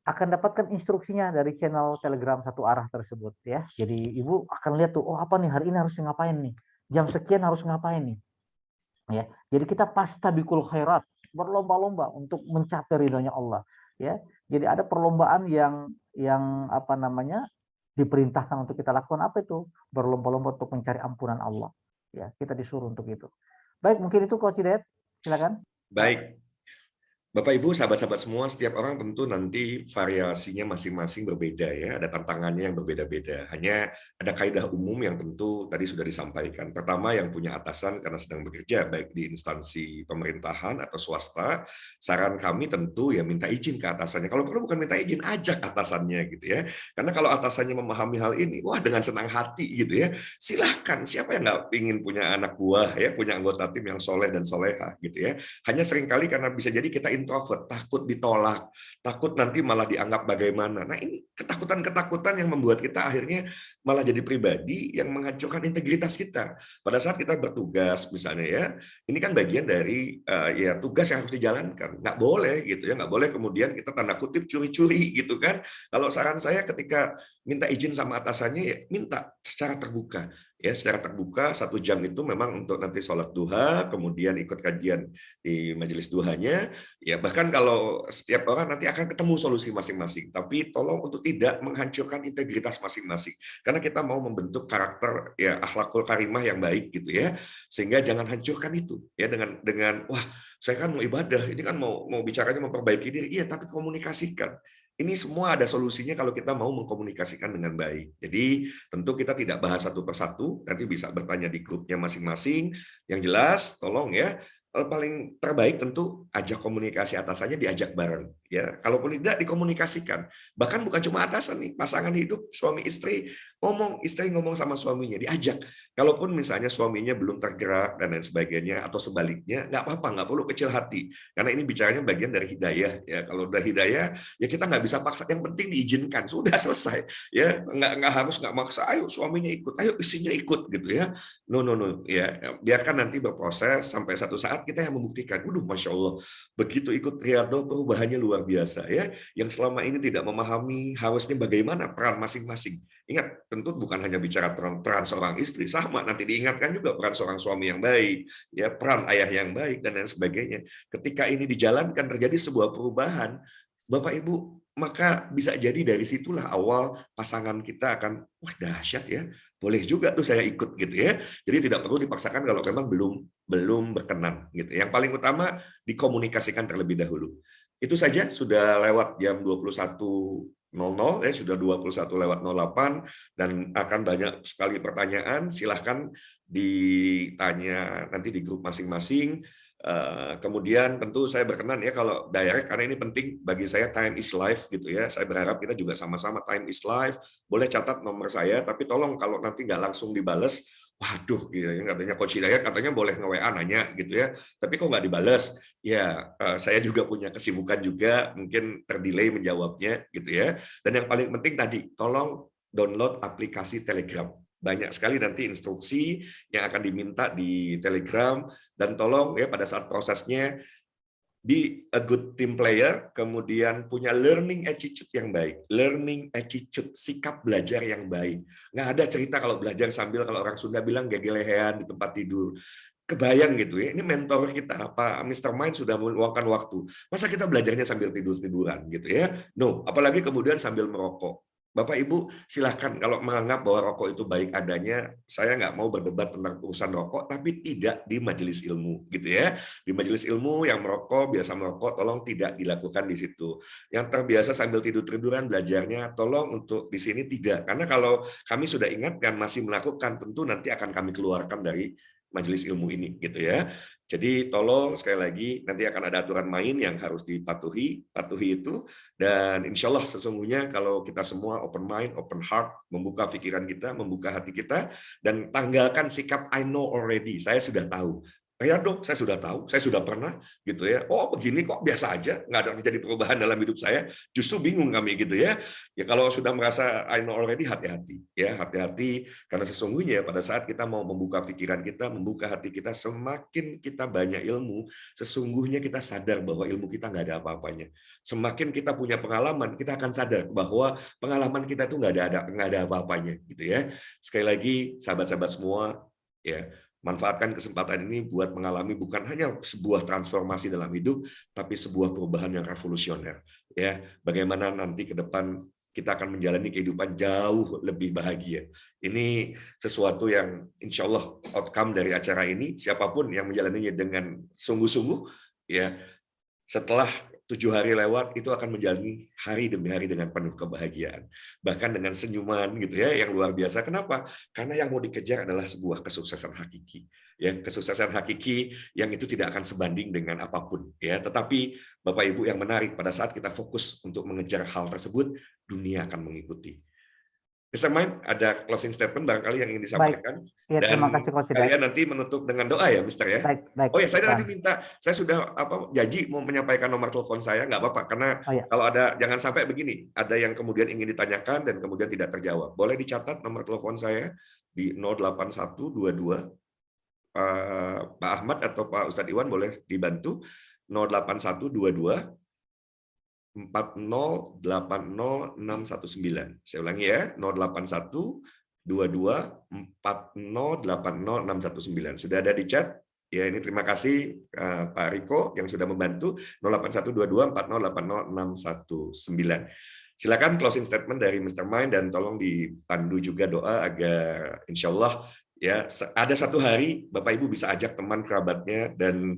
akan dapatkan instruksinya dari channel Telegram satu arah tersebut, ya. Jadi Ibu akan lihat tuh, oh apa nih hari ini harus ngapain nih? Jam sekian harus ngapain nih? Ya. Jadi kita pastabikul khairat, berlomba-lomba untuk mencapai ridhonya Allah, ya. Jadi ada perlombaan yang apa namanya? Diperintahkan untuk kita lakukan, apa itu? Berlomba-lomba untuk mencari ampunan Allah. Ya, kita disuruh untuk itu. Baik, mungkin itu Coach Hidayat. Silakan. Baik. Bapak Ibu, sahabat-sahabat semua, setiap orang tentu nanti variasinya masing-masing berbeda ya, ada tantangannya yang berbeda-beda. Hanya ada kaidah umum yang tentu tadi sudah disampaikan. Pertama, yang punya atasan karena sedang bekerja baik di instansi pemerintahan atau swasta, saran kami tentu ya minta izin ke atasannya. Kalau perlu bukan minta izin, ajak atasannya gitu ya. Karena kalau atasannya memahami hal ini, wah dengan senang hati gitu ya. Silahkan, siapa yang nggak ingin punya anak buah ya, punya anggota tim yang soleh dan soleha gitu ya. Hanya seringkali karena bisa jadi kita introvert, takut ditolak, takut nanti malah dianggap bagaimana. Nah ini ketakutan-ketakutan yang membuat kita akhirnya malah jadi pribadi yang menghancurkan integritas kita. Pada saat kita bertugas misalnya ya, ini kan bagian dari ya tugas yang harus dijalankan. Nggak boleh gitu ya, nggak boleh kemudian kita tanda kutip curi-curi gitu kan. Kalau saran saya ketika minta izin sama atasannya ya minta secara terbuka. Ya, secara terbuka 1 jam itu memang untuk nanti sholat duha, kemudian ikut kajian di majelis duhanya. Ya, bahkan kalau setiap orang nanti akan ketemu solusi masing-masing. Tapi tolong untuk tidak menghancurkan integritas masing-masing. Karena kita mau membentuk karakter ya akhlakul karimah yang baik gitu ya. Sehingga jangan hancurkan itu ya dengan wah, saya kan mau ibadah, ini kan mau bicaranya memperbaiki diri. Iya, tapi komunikasikan. Ini semua ada solusinya kalau kita mau mengkomunikasikan dengan baik. Jadi tentu kita tidak bahas satu persatu, nanti bisa bertanya di grupnya masing-masing. Yang jelas, tolong ya, paling terbaik tentu ajak komunikasi atasannya, diajak bareng. Ya, kalaupun tidak dikomunikasikan. Bahkan bukan cuma atasan nih, pasangan hidup, suami istri ngomong sama suaminya, diajak. Kalaupun misalnya suaminya belum tergerak dan lain sebagainya atau sebaliknya, nggak apa-apa, nggak perlu kecil hati. Karena ini bicaranya bagian dari hidayah. Ya, kalau udah hidayah, ya kita nggak bisa paksa. Yang penting diizinkan, sudah selesai. Ya, nggak harus nggak maksa. Ayo suaminya ikut, ayo istrinya ikut gitu ya. No. Ya, biarkan nanti berproses sampai satu saat kita yang membuktikan. Masya Allah, begitu ikut Riyadhah perubahannya luar biasa ya. Yang selama ini tidak memahami harusnya bagaimana peran masing-masing. Ingat, tentu bukan hanya bicara peran seorang istri, sama nanti diingatkan juga peran seorang suami yang baik, ya peran ayah yang baik dan lain sebagainya. Ketika ini dijalankan terjadi sebuah perubahan, Bapak Ibu, maka bisa jadi dari situlah awal pasangan kita akan wah dahsyat ya, boleh juga tuh saya ikut gitu ya. Jadi tidak perlu dipaksakan kalau memang belum berkenan gitu. Yang paling utama dikomunikasikan terlebih dahulu. Itu saja, sudah lewat jam 21.00 ya, sudah 21:08 dan akan banyak sekali pertanyaan. Silahkan ditanya nanti di grup masing-masing. Kemudian tentu saya berkenan ya kalau direct, karena ini penting bagi saya, time is life gitu ya. Saya berharap kita juga sama-sama time is life. Boleh catat nomor saya, tapi tolong kalau nanti nggak langsung dibales, waduh gitu ya, katanya Coach Hidayat katanya boleh nge-WA nanya gitu ya, tapi kok nggak dibales? Ya, saya juga punya kesibukan juga, mungkin terdelay menjawabnya gitu ya. Dan yang paling penting tadi, tolong download aplikasi Telegram. Banyak sekali nanti instruksi yang akan diminta di Telegram, dan tolong ya pada saat prosesnya be a good team player, kemudian punya learning attitude yang baik. Learning attitude, sikap belajar yang baik. Nggak ada cerita kalau belajar sambil, kalau orang Sunda bilang gegelehean di tempat tidur. Kebayang gitu ya, ini mentor kita, Pak Mr. Mind sudah meluangkan waktu. Masa kita belajarnya sambil tidur-tiduran gitu ya? No, apalagi kemudian sambil merokok. Bapak Ibu silahkan kalau menganggap bahwa rokok itu baik adanya, saya nggak mau berdebat tentang urusan rokok, tapi tidak di majelis ilmu gitu ya. Di majelis ilmu yang merokok, biasa merokok, tolong tidak dilakukan di situ. Yang terbiasa sambil tidur-tiduran belajarnya, tolong untuk di sini tidak. Karena kalau kami sudah ingatkan masih melakukan, tentu nanti akan kami keluarkan dari majelis ilmu ini gitu ya. Jadi tolong sekali lagi nanti akan ada aturan main yang harus patuhi itu, dan insya Allah sesungguhnya kalau kita semua open mind, open heart, membuka pikiran kita, membuka hati kita, dan tanggalkan sikap I know already, saya sudah tahu. Ya dong, saya sudah tahu, saya sudah pernah gitu ya. Oh begini kok biasa aja, nggak ada terjadi perubahan dalam hidup saya. Justru bingung kami gitu ya. Ya kalau sudah merasa I know already, hati-hati ya, hati-hati, karena sesungguhnya pada saat kita mau membuka pikiran kita, membuka hati kita, semakin kita banyak ilmu, sesungguhnya kita sadar bahwa ilmu kita nggak ada apa-apanya. Semakin kita punya pengalaman, kita akan sadar bahwa pengalaman kita itu nggak ada apa-apanya gitu ya. Sekali lagi sahabat-sahabat semua ya, manfaatkan kesempatan ini buat mengalami bukan hanya sebuah transformasi dalam hidup, tapi sebuah perubahan yang revolusioner. Ya, bagaimana nanti ke depan kita akan menjalani kehidupan jauh lebih bahagia. Ini sesuatu yang insya Allah outcome dari acara ini, siapapun yang menjalaninya dengan sungguh-sungguh, ya setelah 7 hari lewat itu akan menjalani hari demi hari dengan penuh kebahagiaan, bahkan dengan senyuman gitu ya yang luar biasa. Kenapa? Karena yang mau dikejar adalah sebuah kesuksesan hakiki, ya kesuksesan hakiki yang itu tidak akan sebanding dengan apapun, ya. Tetapi Bapak Ibu yang menarik, pada saat kita fokus untuk mengejar hal tersebut, dunia akan mengikuti. Mr. Main, ada closing statement barangkali yang ingin disampaikan. Baik. Ya, terima kasih Coach Hidayat. Kalian nanti menutup dengan doa ya, Mister ya. Baik. Oh ya, saya tadi minta, saya sudah janji mau menyampaikan nomor telepon saya, nggak apa-apa, karena kalau ada, jangan sampai begini, ada yang kemudian ingin ditanyakan dan kemudian tidak terjawab. Boleh dicatat nomor telepon saya di 08122, Pak Ahmad atau Pak Ustadz Iwan boleh dibantu, 08122 4080619. Saya ulangi ya, 0812240800619. Sudah ada di chat. Ya, ini terima kasih Pak Riko yang sudah membantu, 0812240800619. Silakan closing statement dari Mr. Mind, dan tolong dipandu juga doa agar insya Allah ya ada satu hari Bapak Ibu bisa ajak teman kerabatnya, dan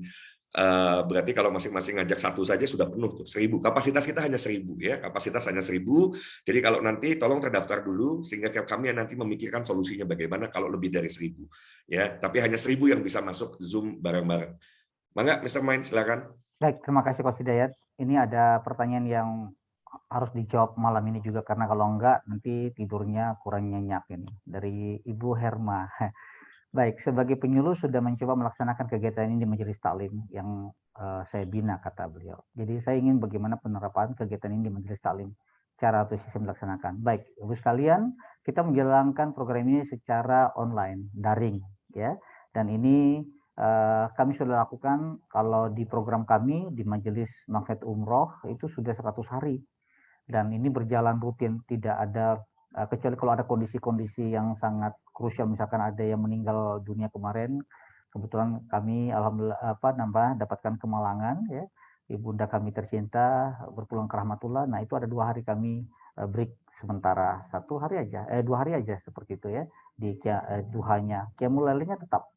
berarti kalau masing-masing ngajak satu saja sudah penuh tuh, 1000. Kapasitas kita hanya 1000 ya, kapasitas hanya 1000. Jadi kalau nanti tolong terdaftar dulu sehingga kami nanti memikirkan solusinya bagaimana kalau lebih dari 1000 ya, tapi hanya 1000 yang bisa masuk Zoom bareng-bareng. Mangga Mr. Main, silakan. Baik, terima kasih Coach Hidayat. Ini ada pertanyaan yang harus dijawab malam ini juga, karena kalau enggak nanti tidurnya kurang nyenyak ini. Dari Ibu Herma. Baik, sebagai penyuluh sudah mencoba melaksanakan kegiatan ini di majelis taklim yang saya bina, kata beliau. Jadi saya ingin bagaimana penerapan kegiatan ini di majelis taklim, cara atau sistem melaksanakan. Baik, Ibu sekalian, kita menjalankan program ini secara online, daring, ya. Dan ini kami sudah lakukan, kalau di program kami di majelis Manfaat Umroh itu sudah 100 hari. Dan ini berjalan rutin, tidak ada kecuali kalau ada kondisi-kondisi yang sangat krusial, misalkan ada yang meninggal dunia kemarin, kebetulan kami alhamdulillah dapatkan kemalangan, ya, ibunda kami tercinta berpulang ke rahmatullah. Nah itu ada 2 hari kami break sementara, 2 hari aja seperti itu ya, di duhanya. Qiyamul lailnya tetap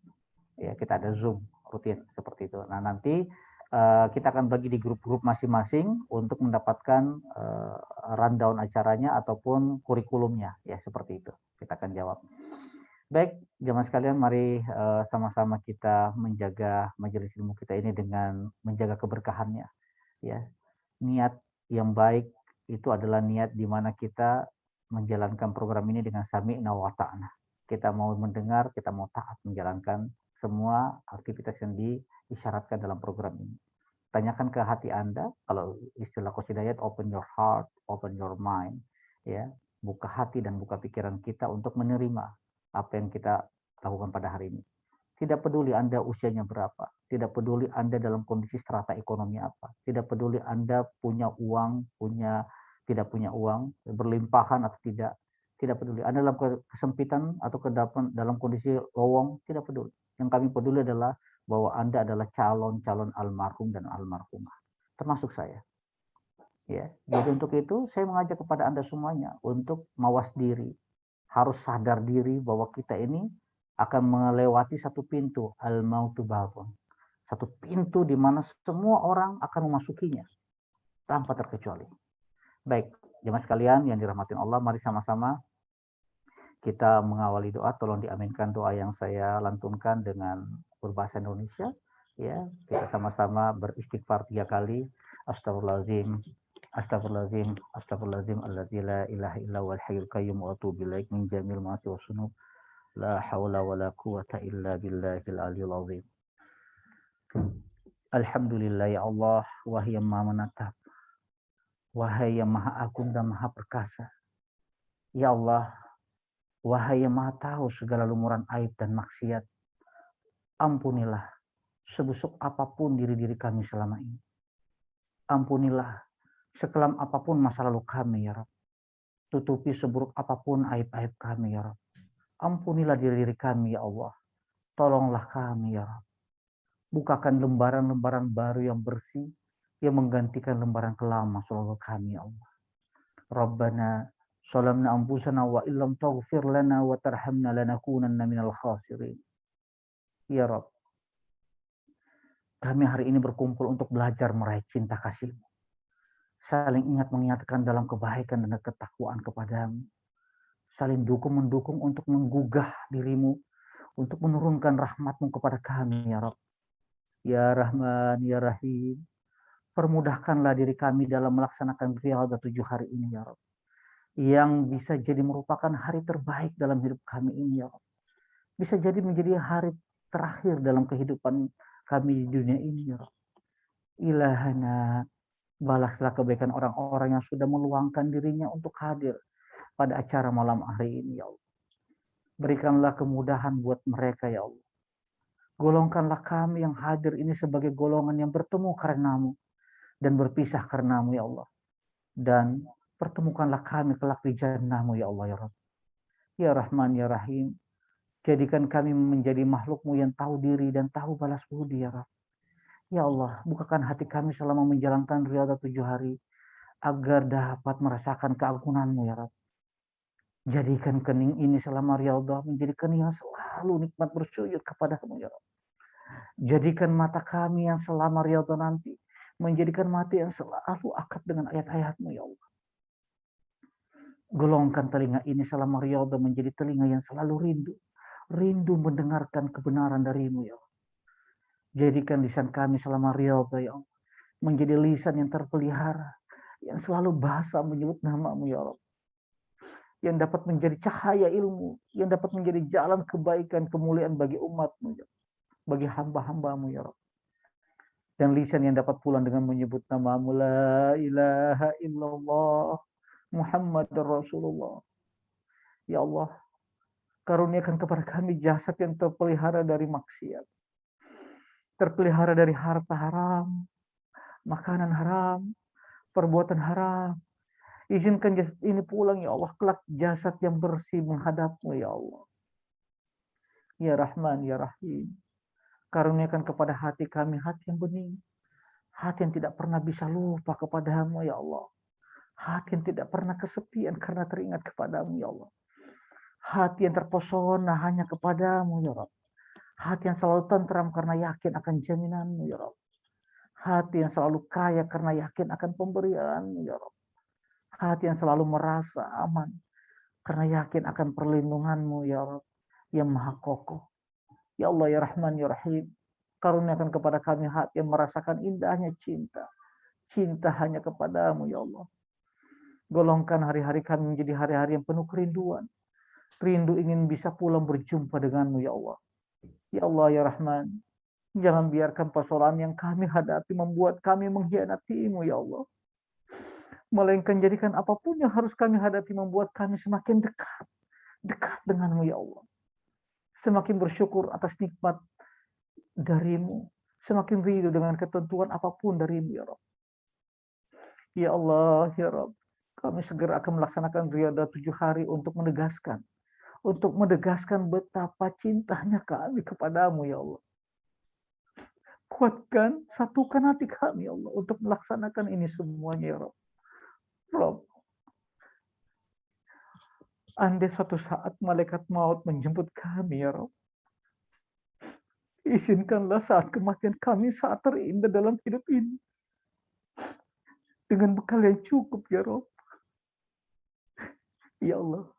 ya, kita ada Zoom rutin seperti itu. Nah nanti kita akan bagi di grup-grup masing-masing untuk mendapatkan rundown acaranya ataupun kurikulumnya, ya seperti itu. Kita akan jawab. Baik, jemaah sekalian, mari sama-sama kita menjaga majelis ilmu kita ini dengan menjaga keberkahannya. Ya, niat yang baik itu adalah niat di mana kita menjalankan program ini dengan sami'na wa ta'na. Kita mau mendengar, kita mau taat menjalankan semua aktivitas yang diisyaratkan dalam program ini. Tanyakan ke hati Anda, kalau istilah Coach Hidayat, open your heart, open your mind, ya, buka hati dan buka pikiran kita untuk menerima apa yang kita lakukan pada hari ini. Tidak peduli Anda usianya berapa, tidak peduli Anda dalam kondisi strata ekonomi apa, tidak peduli Anda punya uang, tidak punya uang, berlimpahan atau tidak peduli. Anda dalam kesempitan atau dalam kondisi lowong, tidak peduli. Yang kami peduli adalah bahwa Anda adalah calon-calon almarhum dan almarhumah, termasuk saya. Ya, jadi untuk itu saya mengajak kepada Anda semuanya untuk mawas diri, harus sadar diri bahwa kita ini akan melewati satu pintu, al-mautu babun, satu pintu di mana semua orang akan memasukinya tanpa terkecuali. Baik, jemaah sekalian yang dirahmati Allah, mari sama-sama kita mengawali doa, tolong diaminkan doa yang saya lantunkan dengan berbahasa Indonesia. Ya, kita sama-sama beristighfar 3 kali. Astagfirullahaladzim, astagfirullahaladzim, astagfirullahaladzim, alladzi la ilaha illa huwal hayyul qayyum wa atubu ilaik min jamil ma'asi wa sunub. La haula wa la quwata illa billahil aliyil azim. Alhamdulillah ya Allah, wahai yang maha menatap, wahai yang maha agung dan maha perkasa. Ya Allah, wahai yang maha tahu segala lumuran aib dan maksiat, ampunilah sebusuk apapun diri-diri kami selama ini. Ampunilah sekelam apapun masa lalu kami ya Rabb. Tutupi seburuk apapun aib-aib kami ya Rabb. Ampunilah diri-diri kami ya Allah. Tolonglah kami ya Rabb. Bukakan lembaran-lembaran baru yang bersih, yang menggantikan lembaran kelam masa lalu kami ya Allah. Rabbana salamna anfusana wa illam taghfir lana wa tarhamna lanakunanna minal khasirin. Ya Rabb, kami hari ini berkumpul untuk belajar meraih cinta kasih-Mu. Saling ingat mengingatkan dalam kebaikan dan ketakwaan kepadamu. Saling dukung-mendukung untuk menggugah dirimu, untuk menurunkan rahmat-Mu kepada kami ya Rabb. Ya Rahman, Ya Rahim, permudahkanlah diri kami dalam melaksanakan riyadhah 7 hari ini ya Rabb. Yang bisa jadi merupakan hari terbaik dalam hidup kami ini ya Rabb. Bisa jadi menjadi hari terakhir dalam kehidupan kami di dunia ini ya Rabb. Ilahana, balaslah kebaikan orang-orang yang sudah meluangkan dirinya untuk hadir pada acara malam hari ini ya Allah. Berikanlah kemudahan buat mereka ya Allah. Golongkanlah kami yang hadir ini sebagai golongan yang bertemu karenamu dan berpisah karenamu ya Allah. Dan pertemukanlah kami kelak di jannah-Mu ya Allah ya Rabb. Ya Rahman ya Rahim, jadikan kami menjadi makhluk-Mu yang tahu diri dan tahu balas budi ya Rabb. Ya Allah, bukakan hati kami selama menjalankan riyadhah 7 hari agar dapat merasakan keagungan-Mu ya Rabb. Jadikan kening ini selama riyadhah menjadi kening yang selalu nikmat bersujud kepada-Mu ya Rabb. Jadikan mata kami yang selama riyadhah nanti menjadikan mata yang selalu akrab dengan ayat-ayat-Mu ya Allah. Golongkan telinga ini selama riyadhah menjadi telinga yang selalu rindu mendengarkan kebenaran dari-Mu ya Allah. Jadikan lisan kami selama riyadhah ya Allah menjadi lisan yang terpelihara, yang selalu bahasa menyebut nama-Mu ya Allah. Yang dapat menjadi cahaya ilmu, yang dapat menjadi jalan kebaikan kemuliaan bagi umat-Mu ya Allah. Bagi hamba-hamba-Mu ya Rabb. Dan lisan yang dapat pulang dengan menyebut nama-Mu, la ilaha illallah Muhammad Rasulullah. Ya Allah, karuniakan kepada kami jasad yang terpelihara dari maksiat, terpelihara dari harta haram, makanan haram, perbuatan haram. Izinkan jasad ini pulang ya Allah, kelak jasad yang bersih menghadap-Mu ya Allah. Ya Rahman, Ya Rahim, karuniakan kepada hati kami hati yang bening, hati yang tidak pernah bisa lupa kepadamu ya Allah, hati yang tidak pernah kesepian karena teringat kepadamu ya Allah, hati yang terpesona hanya kepadamu ya Rabb, hati yang selalu tentram karena yakin akan jaminanmu ya Rabb, hati yang selalu kaya karena yakin akan pemberianmu ya Rabb, hati yang selalu merasa aman karena yakin akan perlindunganmu ya Rabb yang maha kokoh. Ya Allah ya Rahman ya Rahim, karuniakan kepada kami hati yang merasakan indahnya cinta. Cinta hanya kepadamu ya Allah. Golongkan hari-hari kami menjadi hari-hari yang penuh kerinduan. Rindu ingin bisa pulang berjumpa denganmu ya Allah. Ya Allah ya Rahman, jangan biarkan persoalan yang kami hadapi membuat kami mengkhianatimu ya Allah. Melainkan jadikan apapun yang harus kami hadapi membuat kami semakin dekat denganmu ya Allah. Semakin bersyukur atas nikmat dari-Mu, semakin ridho dengan ketentuan apapun dari-Mu ya Rabb. Ya Allah ya Rabb, kami segera akan melaksanakan riyadhah 7 hari untuk menegaskan betapa cintanya kami kepadamu ya Allah. Kuatkan, satukan hati kami ya Allah untuk melaksanakan ini semuanya ya Rabb. Rabb, andai suatu saat malaikat maut menjemput kami ya Rabb, izinkanlah saat kematian kami saat terindah dalam hidup ini dengan bekal yang cukup ya Rabb. Ya Allah,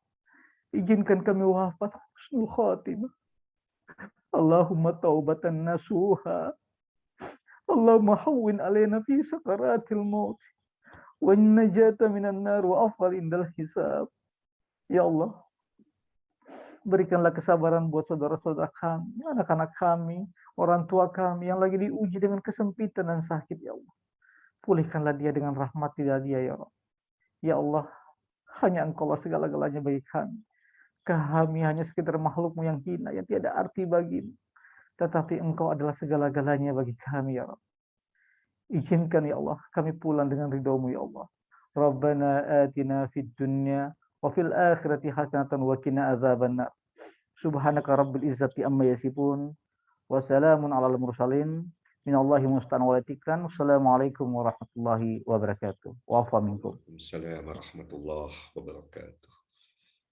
Izinkan kami wafat husnul khatimah. Allahumma taubatan nasuha. Allahumma hawwin alaina fi sakaratil maut. Wa najata minan nar wa afdal indal hisab. Ya Allah, berikanlah kesabaran buat saudara-saudara kami, anak-anak kami, orang tua kami yang lagi diuji dengan kesempitan dan sakit, ya Allah. Pulihkanlah dia dengan rahmat dia, ya Allah. Ya Allah, hanya Engkaulah segala-galanya bagi kami. Kami hanya sekedar makhlukmu yang hina, yang tiada arti bagimu. Tetapi Engkau adalah segala-galanya bagi kami, ya Allah. Izinkan ya Allah, kami pulang dengan ridho-Mu ya Allah. Rabbana atina fid dunya wa fil akhirati hasanatan wa qina adzabannar. Subhanaka rabbil izzati amma yasifun wa salamun alal mursalin. Minallahi musta'an wa tikran. Assalamualaikum warahmatullahi wabarakatuh. Wa afa minkum. Waalaikumsalam warahmatullahi wabarakatuh.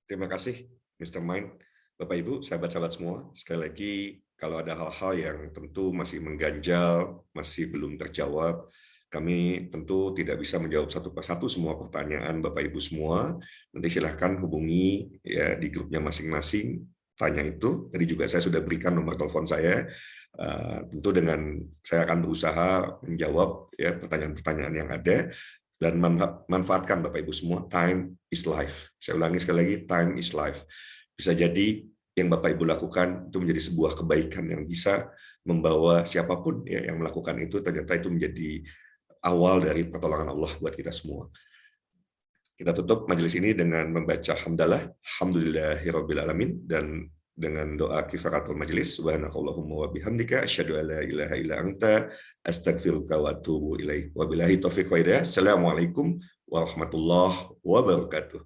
Terima kasih Mr. Mind. Bapak Ibu, sahabat-sahabat semua, sekali lagi kalau ada hal-hal yang tentu masih mengganjal, masih belum terjawab, kami tentu tidak bisa menjawab satu persatu semua pertanyaan Bapak Ibu semua. Nanti silahkan hubungi ya di grupnya masing-masing, tanya itu. Tadi juga saya sudah berikan nomor telepon saya. Tentu dengan saya akan berusaha menjawab ya pertanyaan-pertanyaan yang ada dan manfaatkan Bapak Ibu semua. Time is life. Saya ulangi sekali lagi, time is life. Bisa jadi yang Bapak Ibu lakukan itu menjadi sebuah kebaikan yang bisa membawa siapapun ya yang melakukan itu, ternyata itu menjadi awal dari pertolongan Allah buat kita semua. Kita tutup majelis ini dengan membaca hamdalah, alhamdulillahirabbil alamin, dan dengan doa kifaratul majelis, subhanakallahumma wa bihamdika asyhadu an la ilaha illa anta astaghfiruka wa atubu ilaik. Wabillahi taufiq wa hidayah. Assalamualaikum warahmatullahi wabarakatuh.